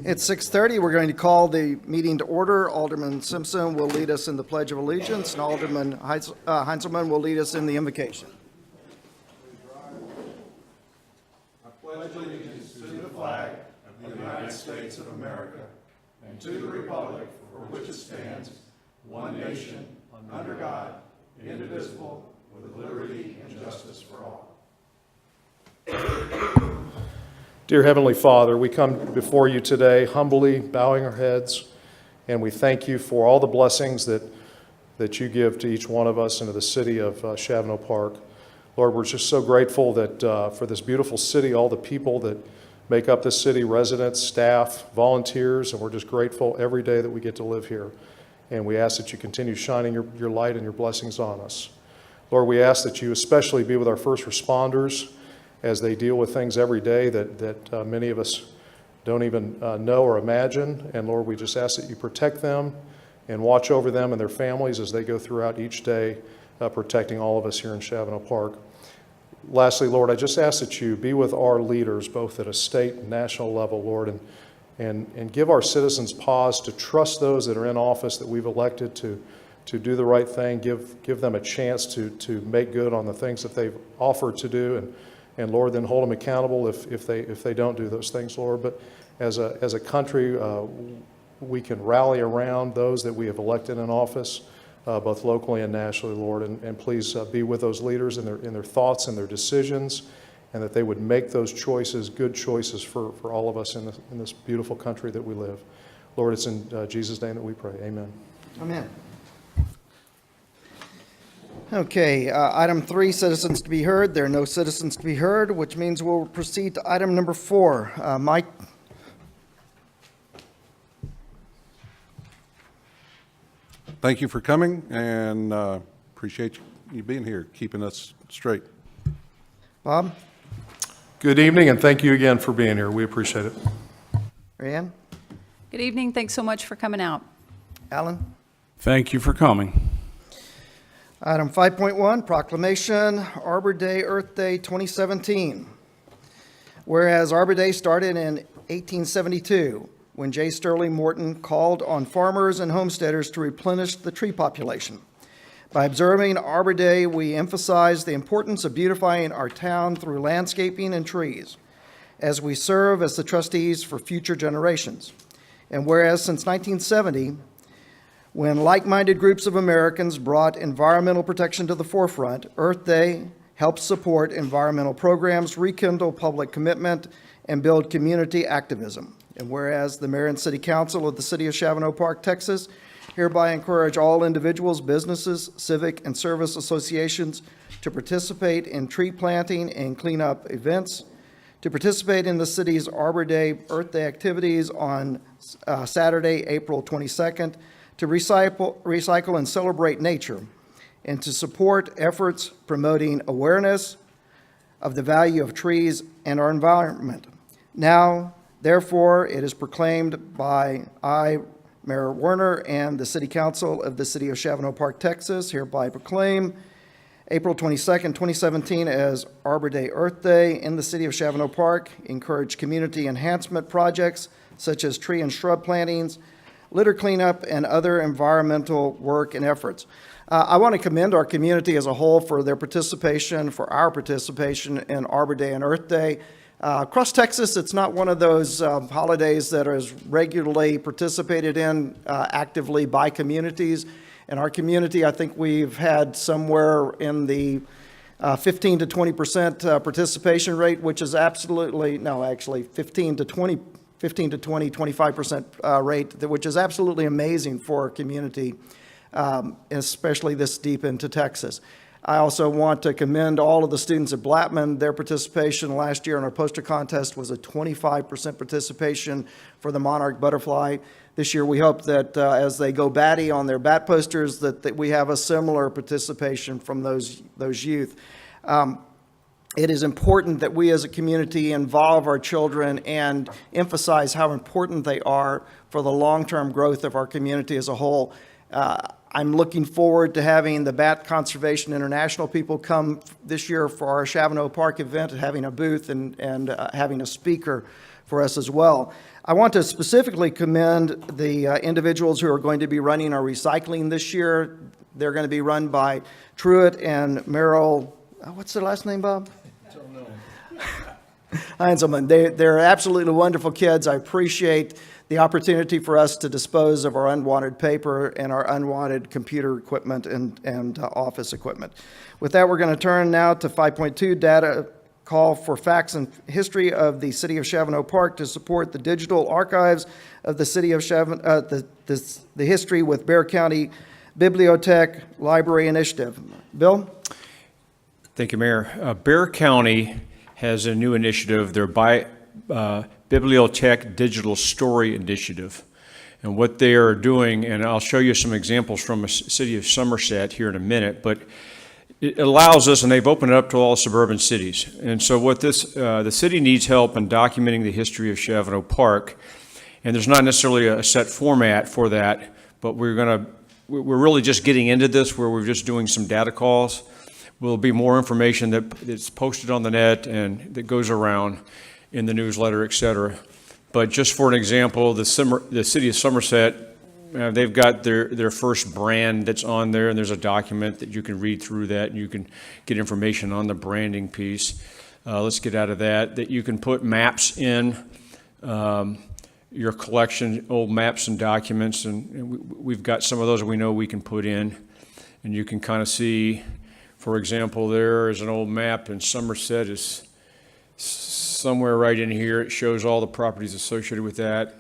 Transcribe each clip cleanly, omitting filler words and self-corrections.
It's 6:30. We're going to call the meeting to order. Alderman Simpson will lead us in the Pledge of Allegiance, and Alderman Heinzelman will lead us in the invocation. I pledge allegiance to the flag of the United States of America and to the republic for which it stands, one nation, under God, indivisible, with liberty and justice for all. Dear Heavenly Father, we come before you today humbly bowing our heads, and we thank you for all the blessings that you give to each one of us and to the city of Shavano Park. Lord, we're just so grateful that for this beautiful city, all the people that make up this city, residents, staff, volunteers, and we're just grateful every day that we get to live here. And we ask that you continue shining your light and your blessings on us. Lord, we ask that you especially be with our first responders as they deal with things every day that many of us don't even know or imagine. And Lord, we just ask that you protect them and watch over them and their families as they go throughout each day, protecting all of us here in Shavano Park. Lastly, Lord, I just ask that you be with our leaders, both at a state and national level, Lord, and give our citizens pause to trust those that are in office that we've elected to do the right thing, give them a chance to make good on the things that they've offered to do, and Lord, then hold them accountable if they don't do those things, Lord. But as a country, we can rally around those that we have elected in office, both locally and nationally, Lord. And please be with those leaders in their thoughts and their decisions, and that they would make those choices, good choices for all of us in this beautiful country that we live. Lord, it's in Jesus' name that we pray. Amen. Amen. Okay, item 3, citizens to be heard. There are no citizens to be heard, which means we'll proceed to item number 4. Mike? Thank you for coming, and appreciate you being here, keeping us straight. Bob? Good evening, and thank you again for being here. We appreciate it. Rhiann? Good evening. Thanks so much for coming out. Alan? Thank you for coming. Item 5.1, Proclamation, Arbor Day, Earth Day 2017. Whereas Arbor Day started in 1872, when J. Sterling Morton called on farmers and homesteaders to replenish the tree population. By observing Arbor Day, we emphasize the importance of beautifying our town through landscaping and trees, as we serve as the trustees for future generations. And whereas since 1970, when like-minded groups of Americans brought environmental protection to the forefront, Earth Day helps support environmental programs, rekindle public commitment, and build community activism. And whereas the Mayor and City Council of the City of Shavano Park, Texas, hereby encourage all individuals, businesses, civic, and service associations to participate in tree planting and cleanup events, to participate in the city's Arbor Day, Earth Day activities on Saturday, April 22nd, to recycle and celebrate nature, and to support efforts promoting awareness of the value of trees and our environment. Now, therefore, it is proclaimed by Mayor Werner and the City Council of the City of Shavano Park, Texas, hereby proclaim April 22nd, 2017 as Arbor Day, Earth Day in the City of Shavano Park, encourage community enhancement projects such as tree and shrub plantings, litter cleanup, and other environmental work and efforts. I want to commend our community as a whole for their participation, for our participation in Arbor Day and Earth Day. Across Texas, it's not one of those holidays that is regularly participated in actively by communities. In our community, I think we've had somewhere in the 15 to 20% participation rate, which is absolutely, no, actually 15 to 20, 25% rate, which is absolutely amazing for our community, especially this deep into Texas. I also want to commend all of the students at Blattman. Their participation last year in our poster contest was a 25% participation for the monarch butterfly. This year we hope that as they go batty on their bat posters that we have a similar participation from those youth. It is important that we as a community involve our children and emphasize how important they are for the long-term growth of our community as a whole. I'm looking forward to having the Bat Conservation International people come this year for our Shavano Park event, having a booth and having a speaker for us as well. I want to specifically commend the individuals who are going to be running our recycling this year. They're going to be run by Truett and Merrill, what's their last name, Bob? Heinzelman. They're absolutely wonderful kids. I appreciate the opportunity for us to dispose of our unwanted paper and our unwanted computer equipment and office equipment. With that, we're going to turn now to 5.2, data call for facts and history of the City of Shavano Park to support the digital archives of the City of Shavano, the history with Bexar County Bibliotech Library Initiative. Bill? Thank you, Mayor. Bexar County has a new initiative, their Bibliotech Digital Story Initiative. And what they are doing, and I'll show you some examples from the city of Somerset here in a minute, but it allows us, and they've opened it up to all suburban cities. And so what the city needs help in documenting the history of Shavano Park, and there's not necessarily a set format for that, but we're really just getting into this where we're just doing some data calls. Will be more information that's posted on the net and that goes around in the newsletter, et cetera. But just for an example, the city of Somerset, they've got their first brand that's on there, and there's a document that you can read through that, and you can get information on the branding piece. Let's get out of that. That you can put maps in your collection, old maps and documents, and we've got some of those we know we can put in, and you can kind of see. For example, there is an old map in Somerset. Is somewhere right in here. It shows all the properties associated with that,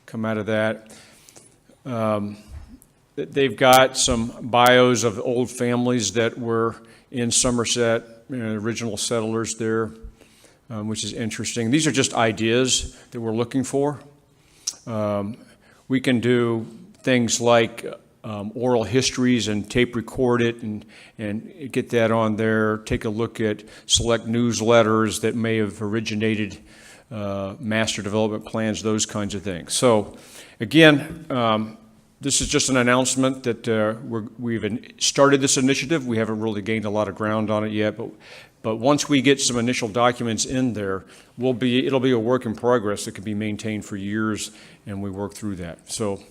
come out of that. They've got some bios of old families that were in Somerset, original settlers there, which is interesting. These are just ideas that we're looking for. We can do things like oral histories and tape record it and get that on there. Take a look at select newsletters that may have originated master development plans, those kinds of things. So again, this is just an announcement that we've started this initiative. We haven't really gained a lot of ground on it yet, but once we get some initial documents in there, it'll be a work in progress that can be maintained for years, and we work through that. So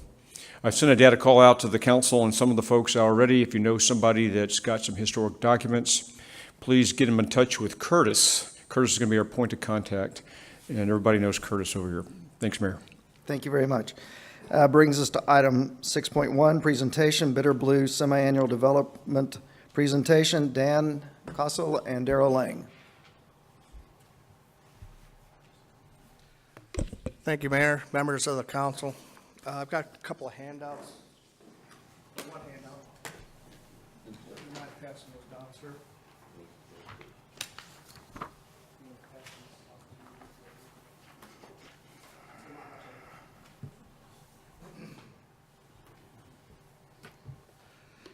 I've sent a data call out to the council and some of the folks already. If you know somebody that's got some historic documents, please get them in touch with Curtis. Curtis is going to be our point of contact, and everybody knows Curtis over here. Thanks, Mayor. Thank you very much. Brings us to item 6.1, presentation, Bitterblue Semi-Annual Development Presentation. Dan Kossl and Daryl Lange. Thank you, Mayor, members of the council. I've got a couple of handouts. One handout. You mind passing those down, sir?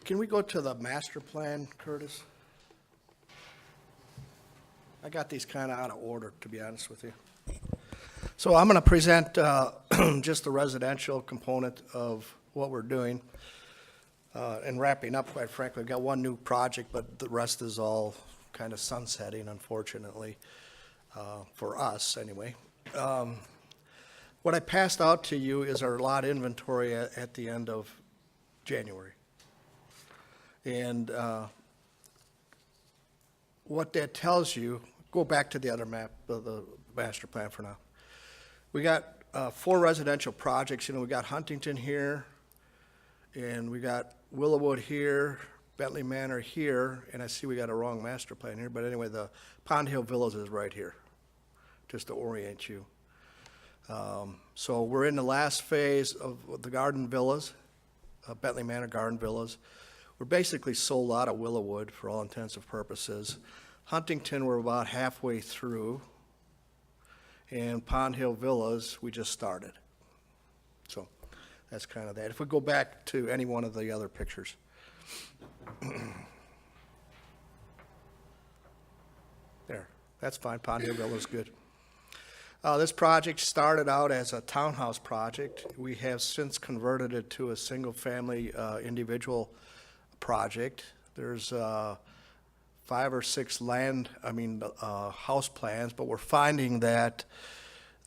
Can we go to the master plan, Curtis? I got these kind of out of order, to be honest with you. So I'm going to present just the residential component of what we're doing and wrapping up, quite frankly. We've got one new project, but the rest is all kind of sunsetting, unfortunately, for us anyway. What I passed out to you is our lot inventory at the end of January. And what that tells you, go back to the other map, the master plan for now. We got 4 residential projects. We got Huntington here, and we got Willowwood here, Bentley Manor here, and I see we got a wrong master plan here, but anyway, the Pond Hill Villas is right here, just to orient you. So we're in the last phase of the Garden Villas, Bentley Manor Garden Villas. We're basically sold out of Willowwood for all intents and purposes. Huntington, we're about halfway through. And Pond Hill Villas, we just started. So that's kind of that. If we go back to any one of the other pictures. There, that's fine. Pond Hill Villas is good. This project started out as a townhouse project. We have since converted it to a single-family individual project. There's 5 or 6 house plans, but we're finding that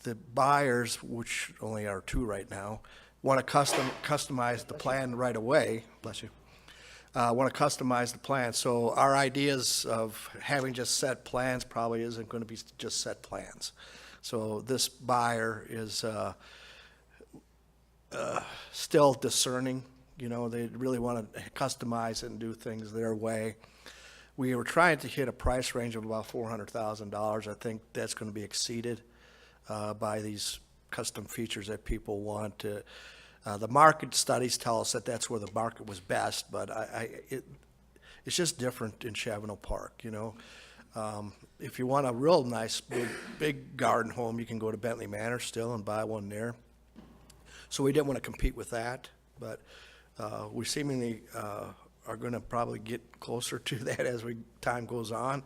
the buyers, which only are 2 right now, want to customize the plan right away. Bless you. Want to customize the plan. So our ideas of having just set plans probably isn't going to be just set plans. So this buyer is still discerning. You know, they really want to customize and do things their way. We were trying to hit a price range of about $400,000. I think that's going to be exceeded by these custom features that people want to. The market studies tell us that that's where the market was best, but it's just different in Shavano Park, you know. If you want a real nice, big garden home, you can go to Bentley Manor still and buy one there. So we didn't want to compete with that, but we seemingly are going to probably get closer to that as time goes on.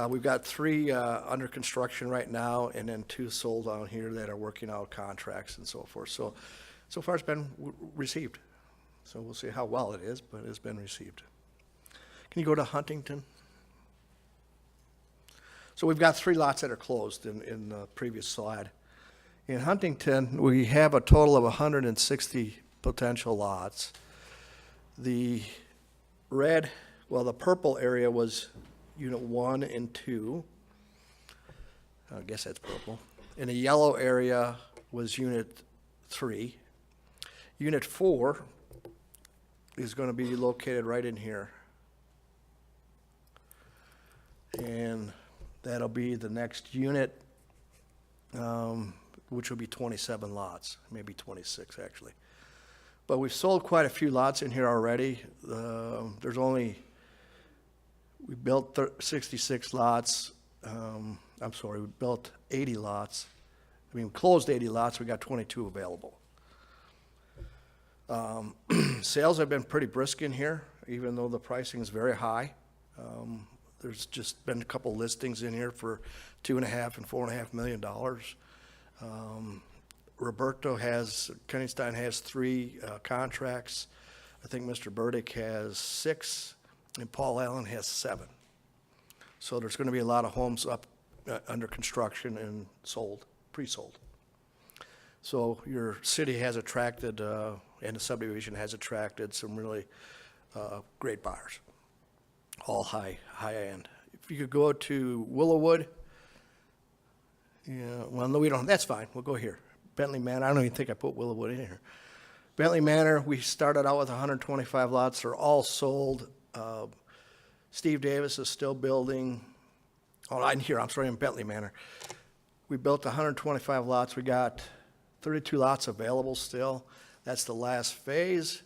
We've got 3 under construction right now, and then 2 sold down here that are working out contracts and so forth. So far it's been received. So we'll see how well it is, but it's been received. Can you go to Huntington? So we've got 3 lots that are closed in the previous slide. In Huntington, we have a total of 160 potential lots. The the purple area was unit 1 and 2. I guess that's purple. And the yellow area was unit 3. Unit 4 is going to be located right in here. And that'll be the next unit, which will be 27 lots, maybe 26 actually. But we've sold quite a few lots in here already. We built 66 lots. We built 80 lots. We closed 80 lots, we got 22 available. Sales have been pretty brisk in here, even though the pricing is very high. There's just been a couple listings in here for $2.5 and $4.5 million. Kenningstein has 3 contracts. I think Mr. Burdick has 6, and Paul Allen has 7. So there's going to be a lot of homes up under construction and sold, pre-sold. So your city has attracted, and the subdivision has attracted some really great buyers, all high end. If you could go to Willowwood, yeah, well, no, we don't, that's fine, we'll go here. Bentley Manor, I don't even think I put Willowwood in here. Bentley Manor, we started out with 125 lots, they're all sold. Steve Davis is still building, in Bentley Manor. We built 125 lots, we got 32 lots available still. That's the last phase.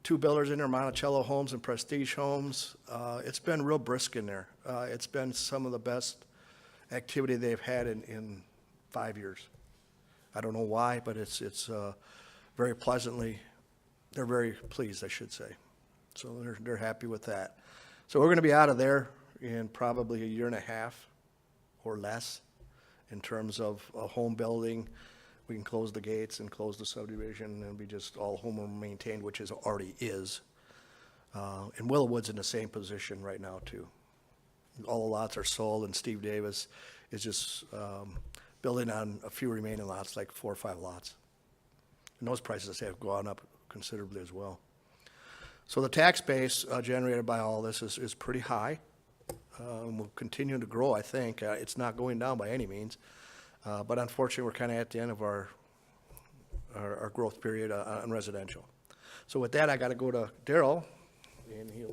2 builders in there, Monticello Homes and Prestige Homes. It's been real brisk in there. It's been some of the best activity they've had in 5 years. I don't know why, but it's very pleasantly, they're very pleased, I should say. So they're happy with that. So we're going to be out of there in probably a year and a half or less in terms of home building. We can close the gates and close the subdivision and be just all home maintained, which is already is. And Willowwood's in the same position right now too. All the lots are sold, and Steve Davis is just building on a few remaining lots, like 4 or 5 lots. And those prices have gone up considerably as well. So the tax base generated by all this is pretty high. Will continue to grow, I think. It's not going down by any means. But unfortunately, we're kind of at the end of our growth period on residential. So with that, I got to go to Daryl, and he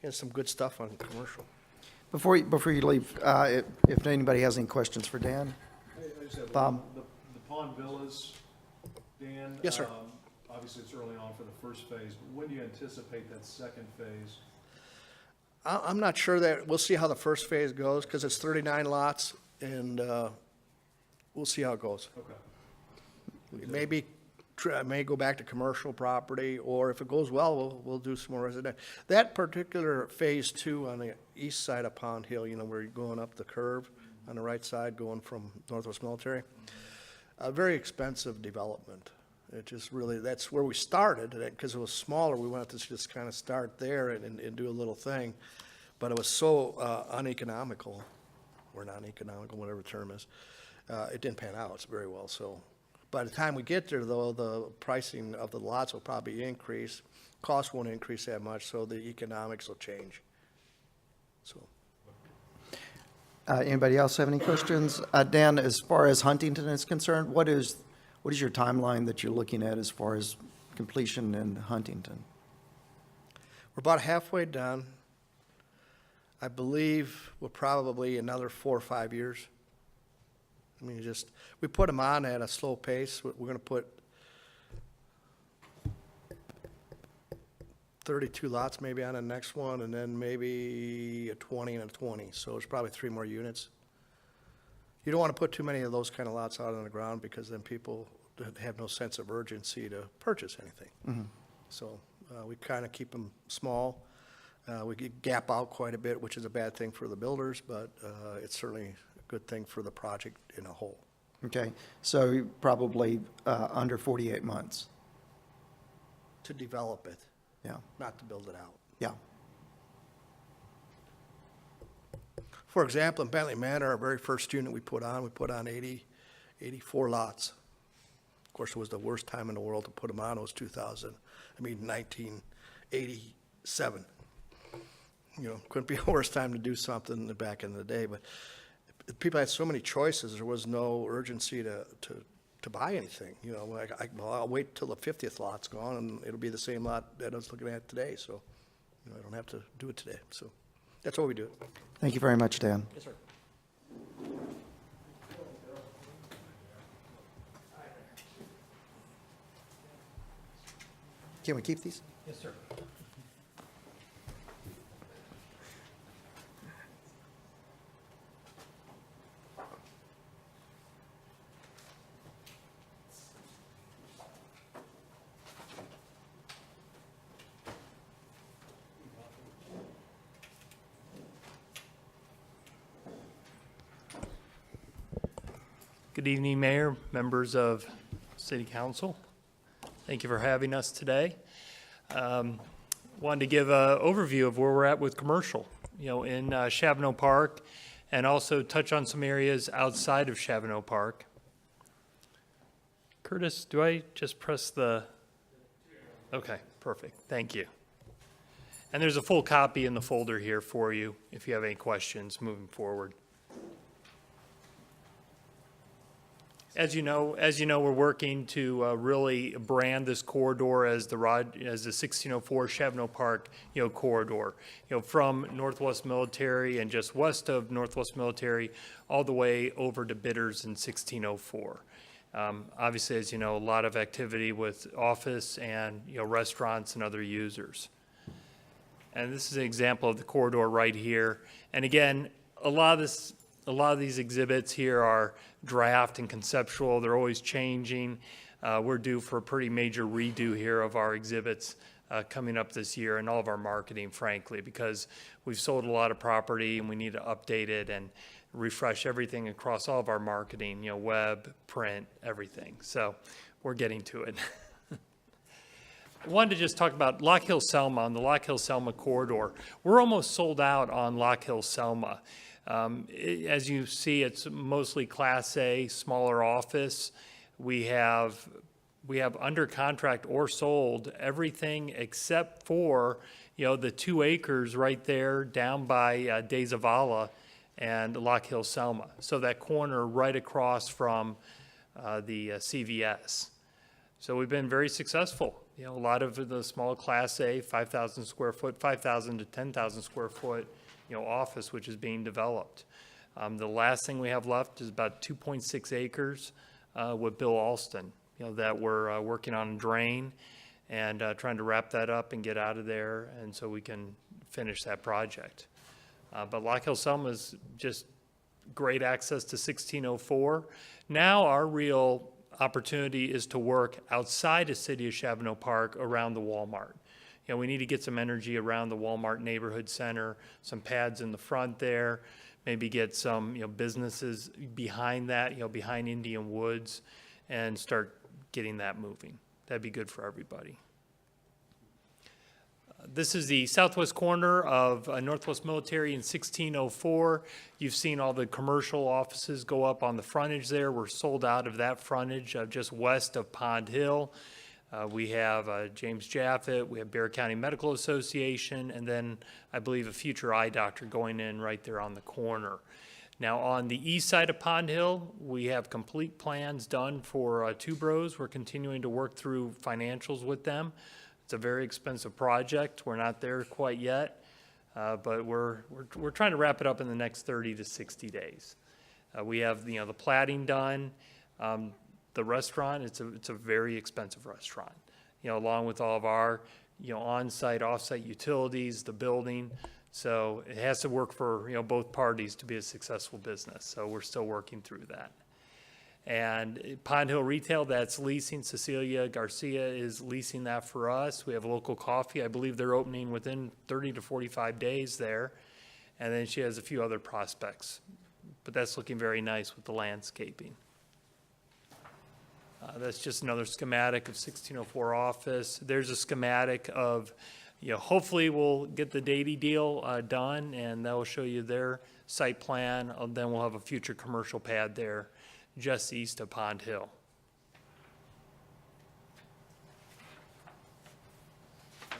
has some good stuff on commercial. Before you leave, if anybody has any questions for Dan? Bob? The Pond Villas, Dan? Yes, sir. Obviously, it's early on for the first phase, but when do you anticipate that second phase? I'm not sure that, we'll see how the first phase goes, because it's 39 lots, and we'll see how it goes. Okay. It may go back to commercial property, or if it goes well, we'll do some more residential. That particular phase 2 on the east side of Pond Hill, where you're going up the curve on the right side, going from Northwest Military, a very expensive development. It just really, that's where we started, because it was smaller. We wanted to just kind of start there and do a little thing, but it was so uneconomical or non-economical, whatever the term is. It didn't pan out very well, so. By the time we get there, though, the pricing of the lots will probably increase. Costs won't increase that much, so the economics will change. So, Anybody else have any questions? Dan, as far as Huntington is concerned, what is your timeline that you're looking at as far as completion in Huntington? we're about halfway done. I believe we're probably another 4 or 5 years. I mean, we put them on at a slow pace. We're going to put 32 lots maybe on the next one, and then maybe a 20 and a 20. So it's probably 3 more units. You don't want to put too many of those kind of lots out on the ground because then people have no sense of urgency to purchase anything. So we kind of keep them small. We gap out quite a bit, which is a bad thing for the builders, but it's certainly a good thing for the project in a whole. Okay, so probably under 48 months. To develop it, Yeah, not to build it out. yeah. For example, in Bentley Manor, our very first unit we put on 84 lots. Of course, it was the worst time in the world to put them on. It was 1987. You know, couldn't be a worse time to do something back in the day. But people had so many choices, there was no urgency to buy anything. You know, well, I'll wait till the 50th lot's gone, and it'll be the same lot that I was looking at today. So, you know, I don't have to do it today. So that's what we do. Thank you very much, Dan. Yes, sir. Can we keep these? Yes, sir. Good evening, Mayor, members of City Council. Thank you for having us today. Wanted to give an overview of where we're at with commercial, you know, in Shavano Park, and also touch on some areas outside of Shavano Park. Curtis, do I just press the? Okay, perfect. Thank you. And there's a full copy in the folder here for you if you have any questions moving forward. As you know, we're working to really brand this corridor as the 1604 Shavano Park, you know, corridor. You know, from Northwest Military and just west of Northwest Military, all the way over to Bitters in 1604. Obviously, as you know, a lot of activity with office and, you know, restaurants and other users. And this is an example of the corridor right here. And again, a lot of these exhibits here are draft and conceptual. They're always changing. We're due for a pretty major redo here of our exhibits coming up this year, and all of our marketing, frankly, because we've sold a lot of property and we need to update it and refresh everything across all of our marketing, you know, web, print, everything. So we're getting to it. I wanted to just talk about Lock Hill Selma on the Lock Hill Selma corridor. We're almost sold out on Lock Hill Selma. As you see, it's mostly Class A, smaller office. We have under contract or sold everything except for, you know, the 2 acres right there down by De Zavala and Lock Hill Selma. So that corner right across from the CVS. So we've been very successful. You know, a lot of the small Class A, 5,000 square foot, 5,000 to 10,000 square foot, you know, office, which is being developed. The last thing we have left is about 2.6 acres with Bill Alston, you know, that we're working on drain and trying to wrap that up and get out of there, and so we can finish that project. But Lock Hill Selma is just great access to 1604. Now our real opportunity is to work outside of City of Shavano Park around the Walmart. You know, we need to get some energy around the Walmart neighborhood center, some pads in the front there, maybe get some, you know, businesses behind that, you know, behind Indian Woods, and start getting that moving. That'd be good for everybody. This is the southwest corner of Northwest Military in 1604. You've seen all the commercial offices go up on the frontage there. We're sold out of that frontage just west of Pond Hill. We have James Jaffet, we have Bexar County Medical Association, and then I believe a future eye doctor going in right there on the corner. Now, on the east side of Pond Hill, we have complete plans done for Two Bros. We're continuing to work through financials with them. It's a very expensive project. We're not there quite yet, but we're trying to wrap it up in the next 30 to 60 days. We have the plating done. The restaurant, it's a very expensive restaurant. Along with all of our on-site, off-site utilities, the building. So it has to work for both parties to be a successful business. So we're still working through that. And Pond Hill Retail, that's leasing. Cecilia Garcia is leasing that for us. We have Local Coffee. I believe they're opening within 30 to 45 days there. And then she has a few other prospects. But that's looking very nice with the landscaping. That's just another schematic of 1604 office. There's a schematic of, hopefully we'll get the Dady deal done, and that will show you their site plan. Then we'll have a future commercial pad there just east of Pond Hill.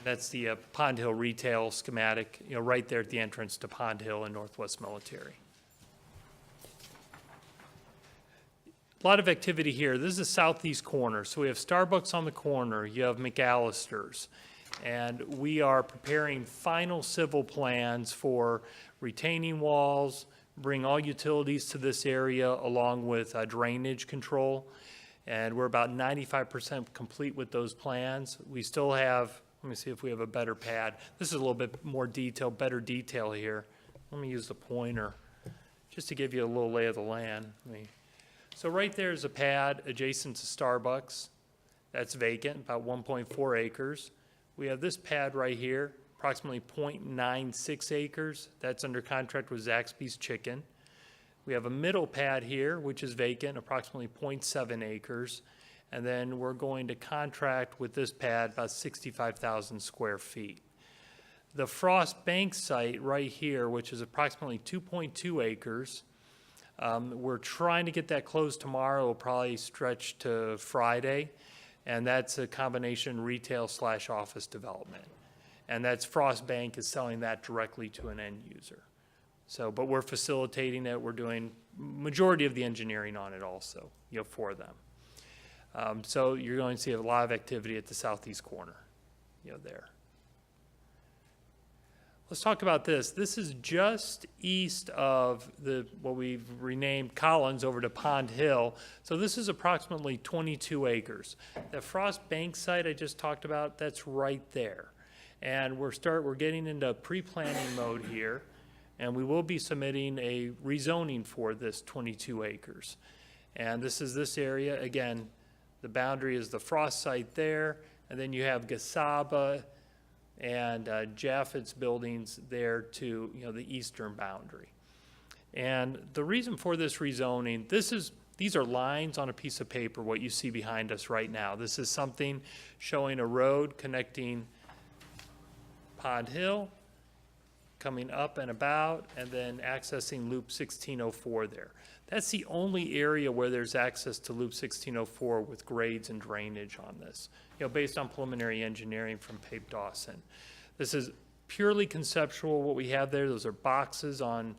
That's the Pond Hill retail schematic, right there at the entrance to Pond Hill and Northwest Military. A lot of activity here. This is the southeast corner. So we have Starbucks on the corner. You have McAllister's. And we are preparing final civil plans for retaining walls, bring all utilities to this area along with drainage control. And we're about 95% complete with those plans. We still have, let me see if we have a better pad. This is a little bit more detail, better detail here. Let me use the pointer just to give you a little lay of the land. So right there is a pad adjacent to Starbucks. That's vacant, about 1.4 acres. We have this pad right here, approximately 0.96 acres. That's under contract with Zaxby's Chicken. We have a middle pad here, which is vacant, approximately 0.7 acres. And then we're going to contract with this pad about 65,000 square feet. The Frost Bank site right here, which is approximately 2.2 acres, we're trying to get that closed tomorrow. It'll probably stretch to Friday. And that's a combination retail/office development. And that's Frost Bank is selling that directly to an end user. So, but we're facilitating it. We're doing majority of the engineering on it also, for them. So you're going to see a lot of activity at the southeast corner, there. Let's talk about this. This is just east of what we've renamed Collins over to Pond Hill. So this is approximately 22 acres. The Frost Bank site I just talked about, that's right there. And we're getting into pre-planning mode here, and we will be submitting a rezoning for this 22 acres. And this is this area. Again, the boundary is the Frost site there, and then you have Gasaba and Jaffet's buildings there to the eastern boundary. And the reason for this rezoning, these are lines on a piece of paper, what you see behind us right now. This is something showing a road connecting Pond Hill, coming up and about, and then accessing Loop 1604 there. That's the only area where there's access to Loop 1604 with grades and drainage on this, based on preliminary engineering from Pape Dawson. This is purely conceptual, what we have there. Those are boxes on,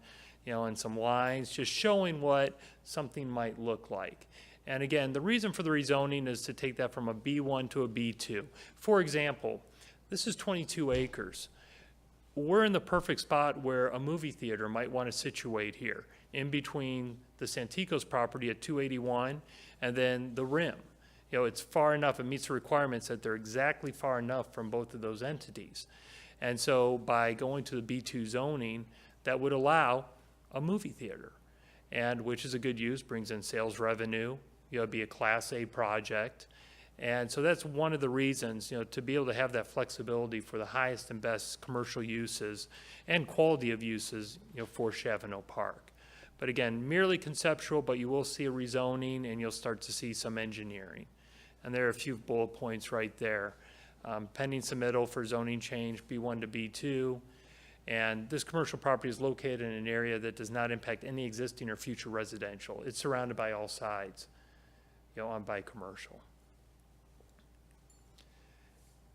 and some lines, just showing what something might look like. And again, the reason for the rezoning is to take that from a B1 to a B2. For example, this is 22 acres. We're in the perfect spot where a movie theater might want to situate here, in between the Santikos property at 281 and then the Rim. It's far enough, it meets the requirements that they're exactly far enough from both of those entities. And so by going to the B2 zoning, that would allow a movie theater, and which is a good use, brings in sales revenue, it'd be a Class A project. And so that's one of the reasons, to be able to have that flexibility for the highest and best commercial uses and quality of uses, for Shavano Park. But again, merely conceptual, but you will see a rezoning and you'll start to see some engineering. And there are a few bullet points right there. pending submittal for zoning change B1 to B2. And this commercial property is located in an area that does not impact any existing or future residential. It's surrounded by all sides, by commercial.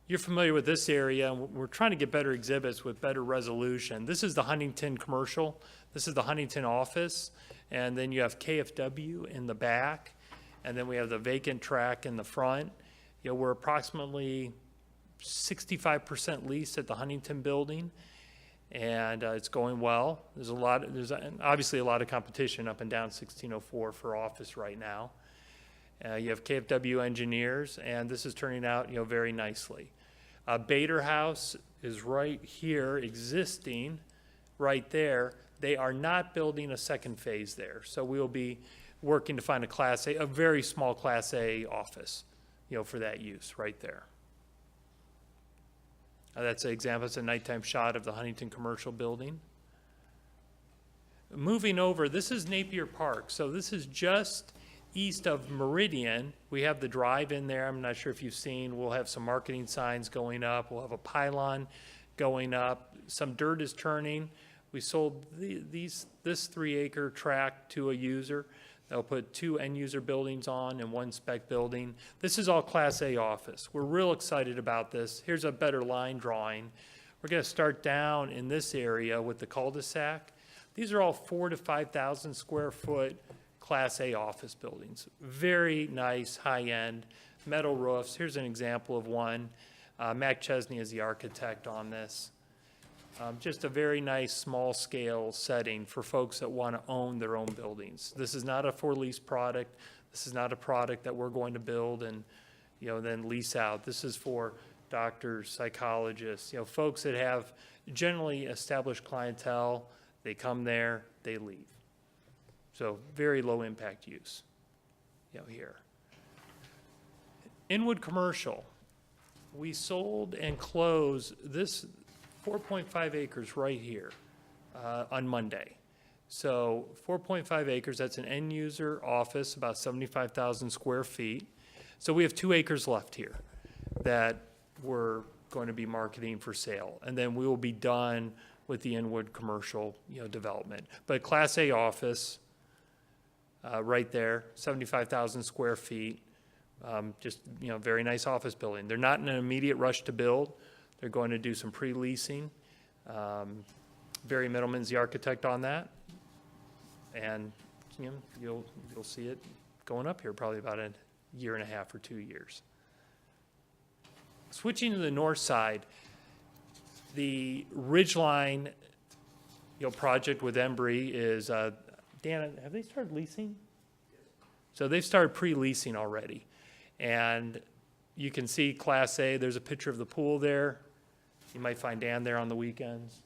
You're familiar with this area, and we're trying to get better exhibits with better resolution. This is the Huntington commercial. This is the Huntington office, and then you have KFW in the back, and then we have the vacant track in the front. We're approximately 65% leased at the Huntington building, and it's going well. There's obviously a lot of competition up and down 1604 for office right now. You have KFW engineers, and this is turning out, very nicely. Bader House is right here, existing, right there. They are not building a second phase there, so we'll be working to find a very small Class A office, for that use right there. That's an example. It's a nighttime shot of the Huntington commercial building. Moving over, this is Napier Park. So this is just east of Meridian. We have the drive in there. I'm not sure if you've seen. We'll have some marketing signs going up. We'll have a pylon going up. Some dirt is turning. We sold this 3-acre tract to a user. They'll put 2 end-user buildings on and 1 spec building. This is all Class A office. We're real excited about this. Here's a better line drawing. We're going to start down in this area with the cul-de-sac. These are all 4,000 to 5,000 square foot Class A office buildings. Very nice, high-end, metal roofs. Here's an example of one. Mac Chesney is the architect on this. Just a very nice small-scale setting for folks that want to own their own buildings. This is not a for-lease product. This is not a product that we're going to build and, then lease out. This is for doctors, psychologists, folks that have generally established clientele. They come there, they leave. So very low-impact use, here. Inwood Commercial. We sold and closed this 4.5 acres right here on Monday. So 4.5 acres, that's an end user office, about 75,000 square feet. So we have 2 acres left here that we're going to be marketing for sale. And then we will be done with the Inwood commercial development. But Class A office right there, 75,000 square feet. Just, very nice office building. They're not in an immediate rush to build. They're going to do some pre-leasing. Barry Middleman's the architect on that. And, you'll see it going up here probably about a year and a half or 2 years. Switching to the north side, the Ridgeline, project with Embry is, Dan, have they started leasing? So they've started pre-leasing already. And you can see Class A, there's a picture of the pool there. You might find Dan there on the weekends.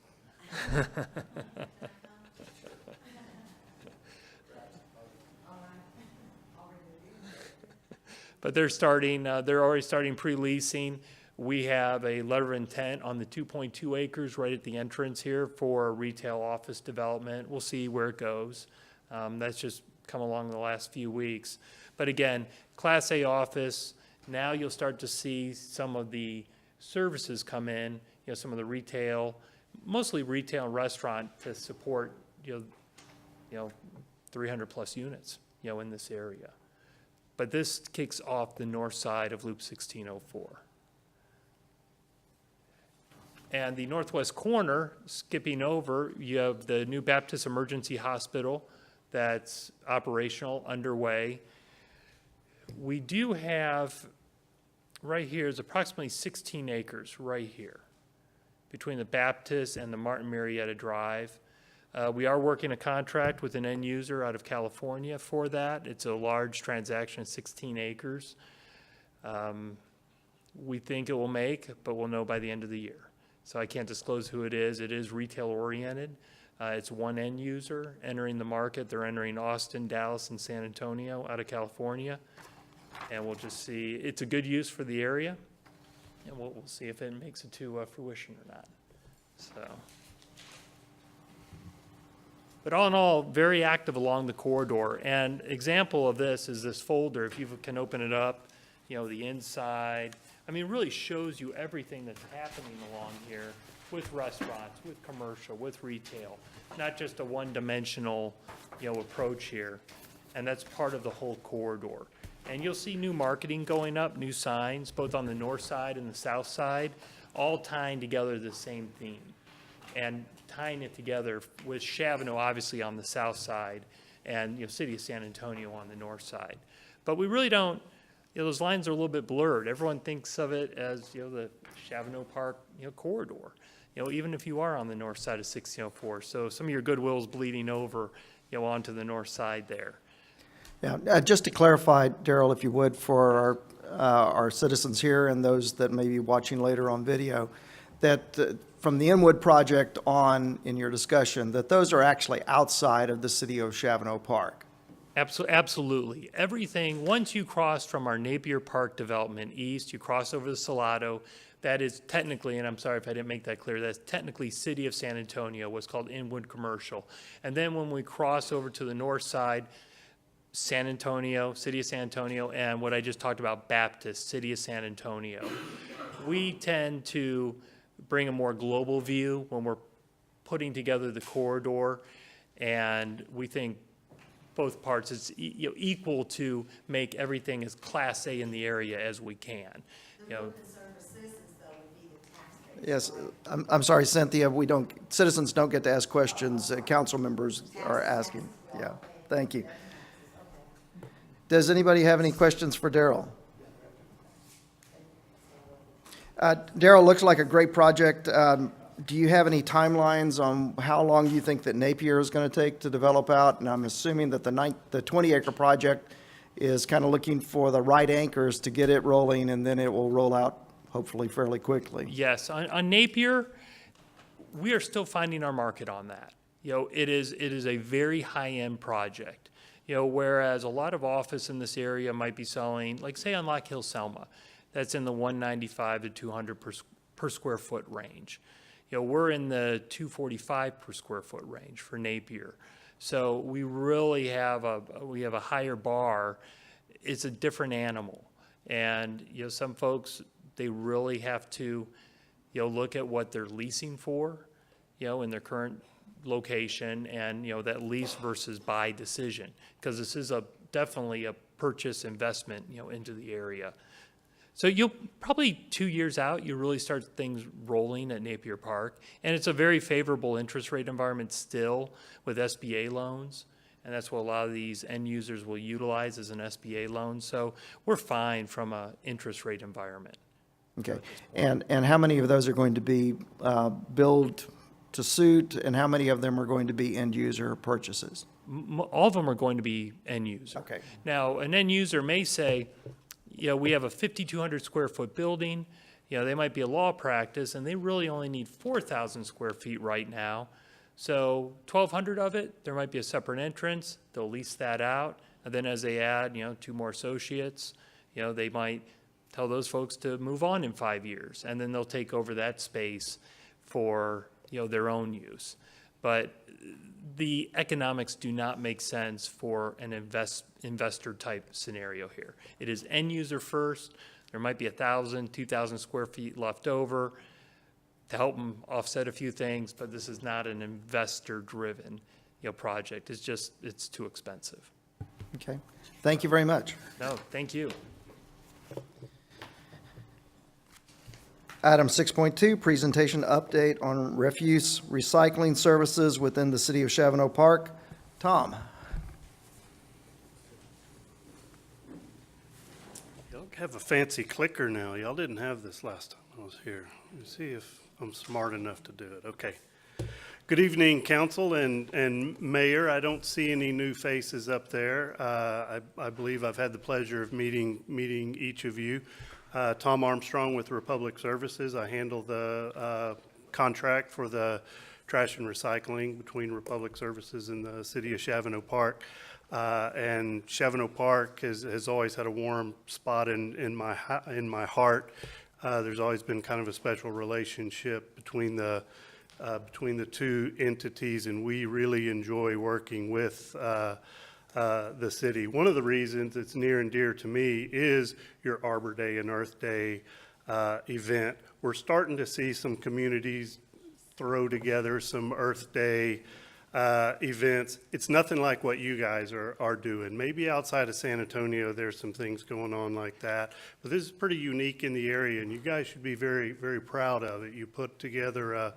But they're already starting pre-leasing. We have a letter of intent on the 2.2 acres right at the entrance here for retail office development. We'll see where it goes. That's just come along the last few weeks. But again, Class A office, now you'll start to see some of the services come in, some of the retail, mostly retail and restaurant to support, 300 plus units, in this area. But this kicks off the north side of Loop 1604. And the northwest corner, skipping over, you have the new Baptist Emergency Hospital that's operational, underway. We do have, right here is approximately 16 acres right here between the Baptist and the Martin Marietta Drive. We are working a contract with an end user out of California for that. It's a large transaction, 16 acres. We think it will make, but we'll know by the end of the year. So I can't disclose who it is. It is retail oriented. It's one end user entering the market. They're entering Austin, Dallas, and San Antonio out of California. And we'll just see. It's a good use for the area. And we'll see if it makes it to fruition or not. So, but all in all, very active along the corridor. And example of this is this folder. If you can open it up, the inside. I mean, it really shows you everything that's happening along here with restaurants, with commercial, with retail, not just a one-dimensional, approach here. And that's part of the whole corridor. And you'll see new marketing going up, new signs, both on the north side and the south side, all tying together the same theme. And tying it together with Shavano, obviously, on the south side, and, City of San Antonio on the north side. But we really don't, those lines are a little bit blurred. Everyone thinks of it as, the Shavano Park, corridor, even if you are on the north side of 1604. So some of your goodwill's bleeding over, onto the north side there. Yeah, just to clarify, Daryl, if you would, for our citizens here and those that may be watching later on video, that from the Inwood project on in your discussion, that those are actually outside of the City of Shavano Park. Absolutely. Everything, once you cross from our Napier Park development east, you cross over the Salado, that is technically, and I'm sorry if I didn't make that clear, that's technically City of San Antonio, what's called Inwood Commercial. And then when we cross over to the north side, San Antonio, City of San Antonio, and what I just talked about, Baptist, City of San Antonio. We tend to bring a more global view when we're putting together the corridor, and we think both parts is equal to make everything as Class A in the area as we can. Yes, I'm sorry, Cynthia, citizens don't get to ask questions, council members are asking. Yeah, thank you. Does anybody have any questions for Daryl? Daryl, looks like a great project. Do you have any timelines on how long you think that Napier is going to take to develop out? And I'm assuming that the 20-acre project is kind of looking for the right anchors to get it rolling, and then it will roll out hopefully fairly quickly. Yes, on Napier, we are still finding our market on that. It is a very high-end project. Whereas a lot of office in this area might be selling, like say on Lock Hill Selma, that's in the 195 to 200 per square foot range. We're in the 245 per square foot range for Napier. So we really have a higher bar. It's a different animal. And, some folks, they really have to, look at what they're leasing for, in their current location and, that lease versus buy decision. Because this is definitely a purchase investment, into the area. So you'll probably 2 years out, you really start things rolling at Napier Park. And it's a very favorable interest rate environment still with SBA loans. And that's what a lot of these end users will utilize as an SBA loan. So we're fine from an interest rate environment. Okay, and how many of those are going to be build to suit, and how many of them are going to be end user purchases? All of them are going to be end user. Okay. Now, an end user may say, we have a 5,200 square foot building. They might be a law practice, and they really only need 4,000 square feet right now. So 1,200 of it, there might be a separate entrance. They'll lease that out. And then as they add, 2 more associates, they might tell those folks to move on in 5 years. And then they'll take over that space for, their own use. But the economics do not make sense for an investor type scenario here. It is end user first. There might be 1,000, 2,000 square feet left over to help them offset a few things, but this is not an investor driven, project. It's too expensive. Okay, thank you very much. No, thank you. Item 6.2, presentation update on refuse recycling services within the City of Shavano Park. Tom. Y'all have a fancy clicker now. Y'all didn't have this last time I was here. Let me see if I'm smart enough to do it. Okay. Good evening, council and mayor. I don't see any new faces up there. I believe I've had the pleasure of meeting each of you. Tom Armstrong with Republic Services. I handle the contract for the trash and recycling between Republic Services and the City of Shavano Park. And Shavano Park has always had a warm spot in my heart. There's always been kind of a special relationship between the two entities, and we really enjoy working with the city. One of the reasons it's near and dear to me is your Arbor Day and Earth Day event. We're starting to see some communities throw together some Earth Day events. It's nothing like what you guys are doing. Maybe outside of San Antonio, there's some things going on like that, but this is pretty unique in the area, and you guys should be very, very proud of it. You put together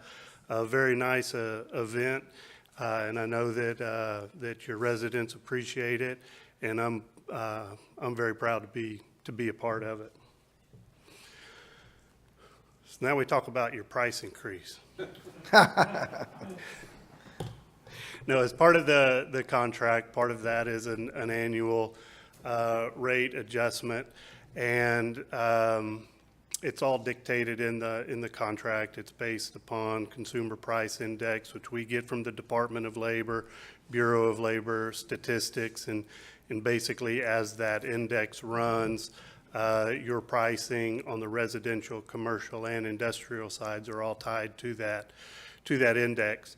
a very nice event, and I know that your residents appreciate it, and I'm very proud to be a part of it. So now we talk about your price increase. No, as part of the contract, part of that is an annual rate adjustment, and it's all dictated in the contract. It's based upon Consumer Price Index, which we get from the Department of Labor, Bureau of Labor Statistics, and basically as that index runs, your pricing on the residential, commercial, and industrial sides are all tied to that index.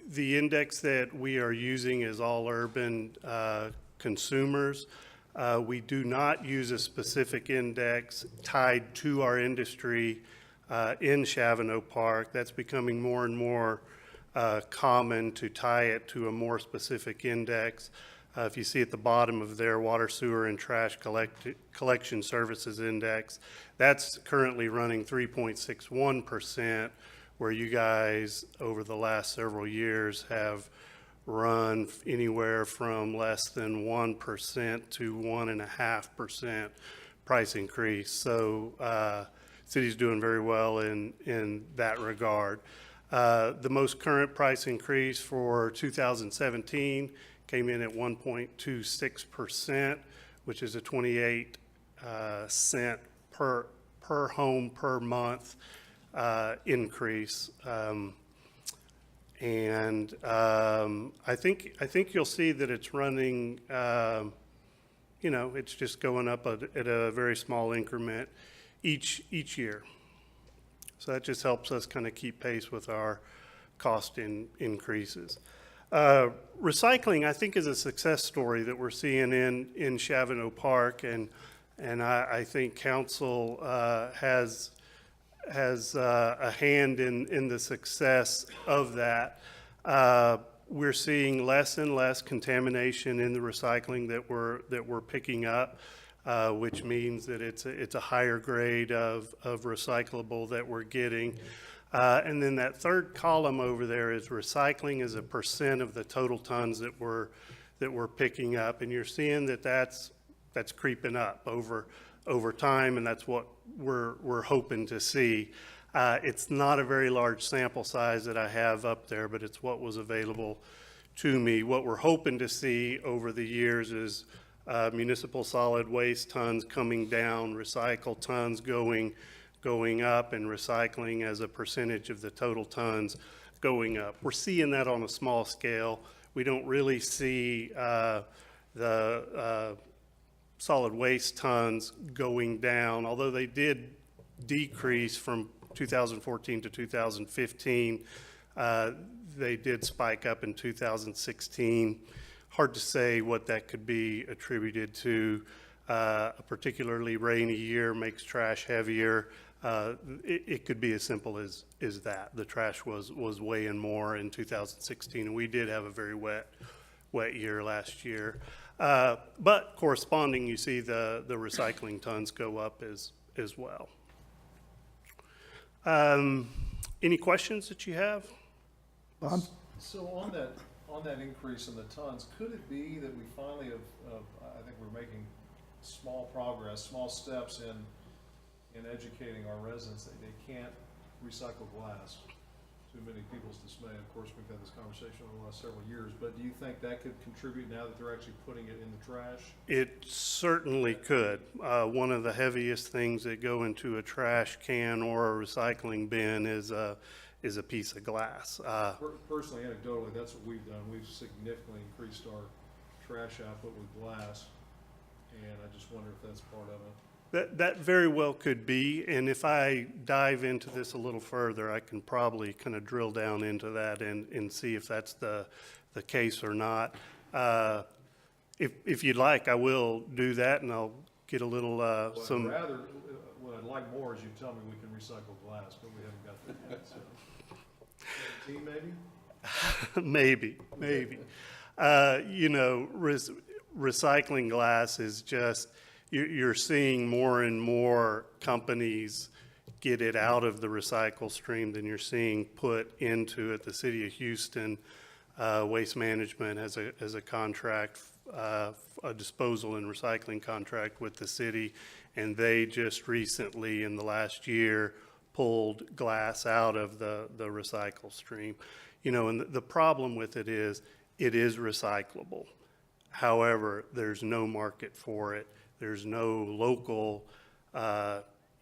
The index that we are using is all urban consumers. We do not use a specific index tied to our industry in Shavano Park. That's becoming more and more common to tie it to a more specific index. If you see at the bottom of their water, sewer, and trash collection services index, that's currently running 3.61%, where you guys over the last several years have run anywhere from less than 1% to 1.5% price increase. So city's doing very well in that regard. The most current price increase for 2017 came in at 1.26%, which is a 28 cent per home per month increase. I think you'll see that it's running, it's just going up at a very small increment each year. So that just helps us kind of keep pace with our cost increases. Recycling, I think, is a success story that we're seeing in Shavano Park, and I think council has a hand in the success of that. We're seeing less and less contamination in the recycling that we're picking up, which means that it's a higher grade of recyclable that we're getting. And then that third column over there is recycling as a percent of the total tons that we're picking up, and you're seeing that's creeping up over time, and that's what we're hoping to see. It's not a very large sample size that I have up there, but it's what was available to me. What we're hoping to see over the years is municipal solid waste tons coming down, recycled tons going up, and recycling as a percentage of the total tons going up. We're seeing that on a small scale. We don't really see the solid waste tons going down, although they did decrease from 2014 to 2015. They did spike up in 2016. Hard to say what that could be attributed to. A particularly rainy year makes trash heavier. It could be as simple as that. The trash was weighing more in 2016, and we did have a very wet year last year. But corresponding, you see the recycling tons go up as well. Any questions that you have? Bob? So on that increase in the tons, could it be that we finally have I think we're making small progress, small steps in educating our residents that they can't recycle glass, to many people's dismay. Of course, we've had this conversation over the last several years, but do you think that could contribute now that they're actually putting it in the trash? It certainly could. One of the heaviest things that go into a trash can or a recycling bin is a piece of glass. Personally, anecdotally, that's what we've done. We've significantly increased our trash output with glass, and I just wonder if that's part of it. That very well could be, and if I dive into this a little further, I can probably kind of drill down into that and see if that's the case or not. If you'd like, I will do that, and I'll get a little, some. Rather, what I'd like more is you tell me we can recycle glass, but we haven't got that yet, so. 17 maybe? Maybe. You know, recycling glass is just, you're seeing more and more companies get it out of the recycle stream than you're seeing put into it. The City of Houston Waste Management has a contract, a disposal and recycling contract with the city, and they just recently, in the last year, pulled glass out of the recycle stream. You know, and the problem with it is recyclable. However, there's no market for it. There's no local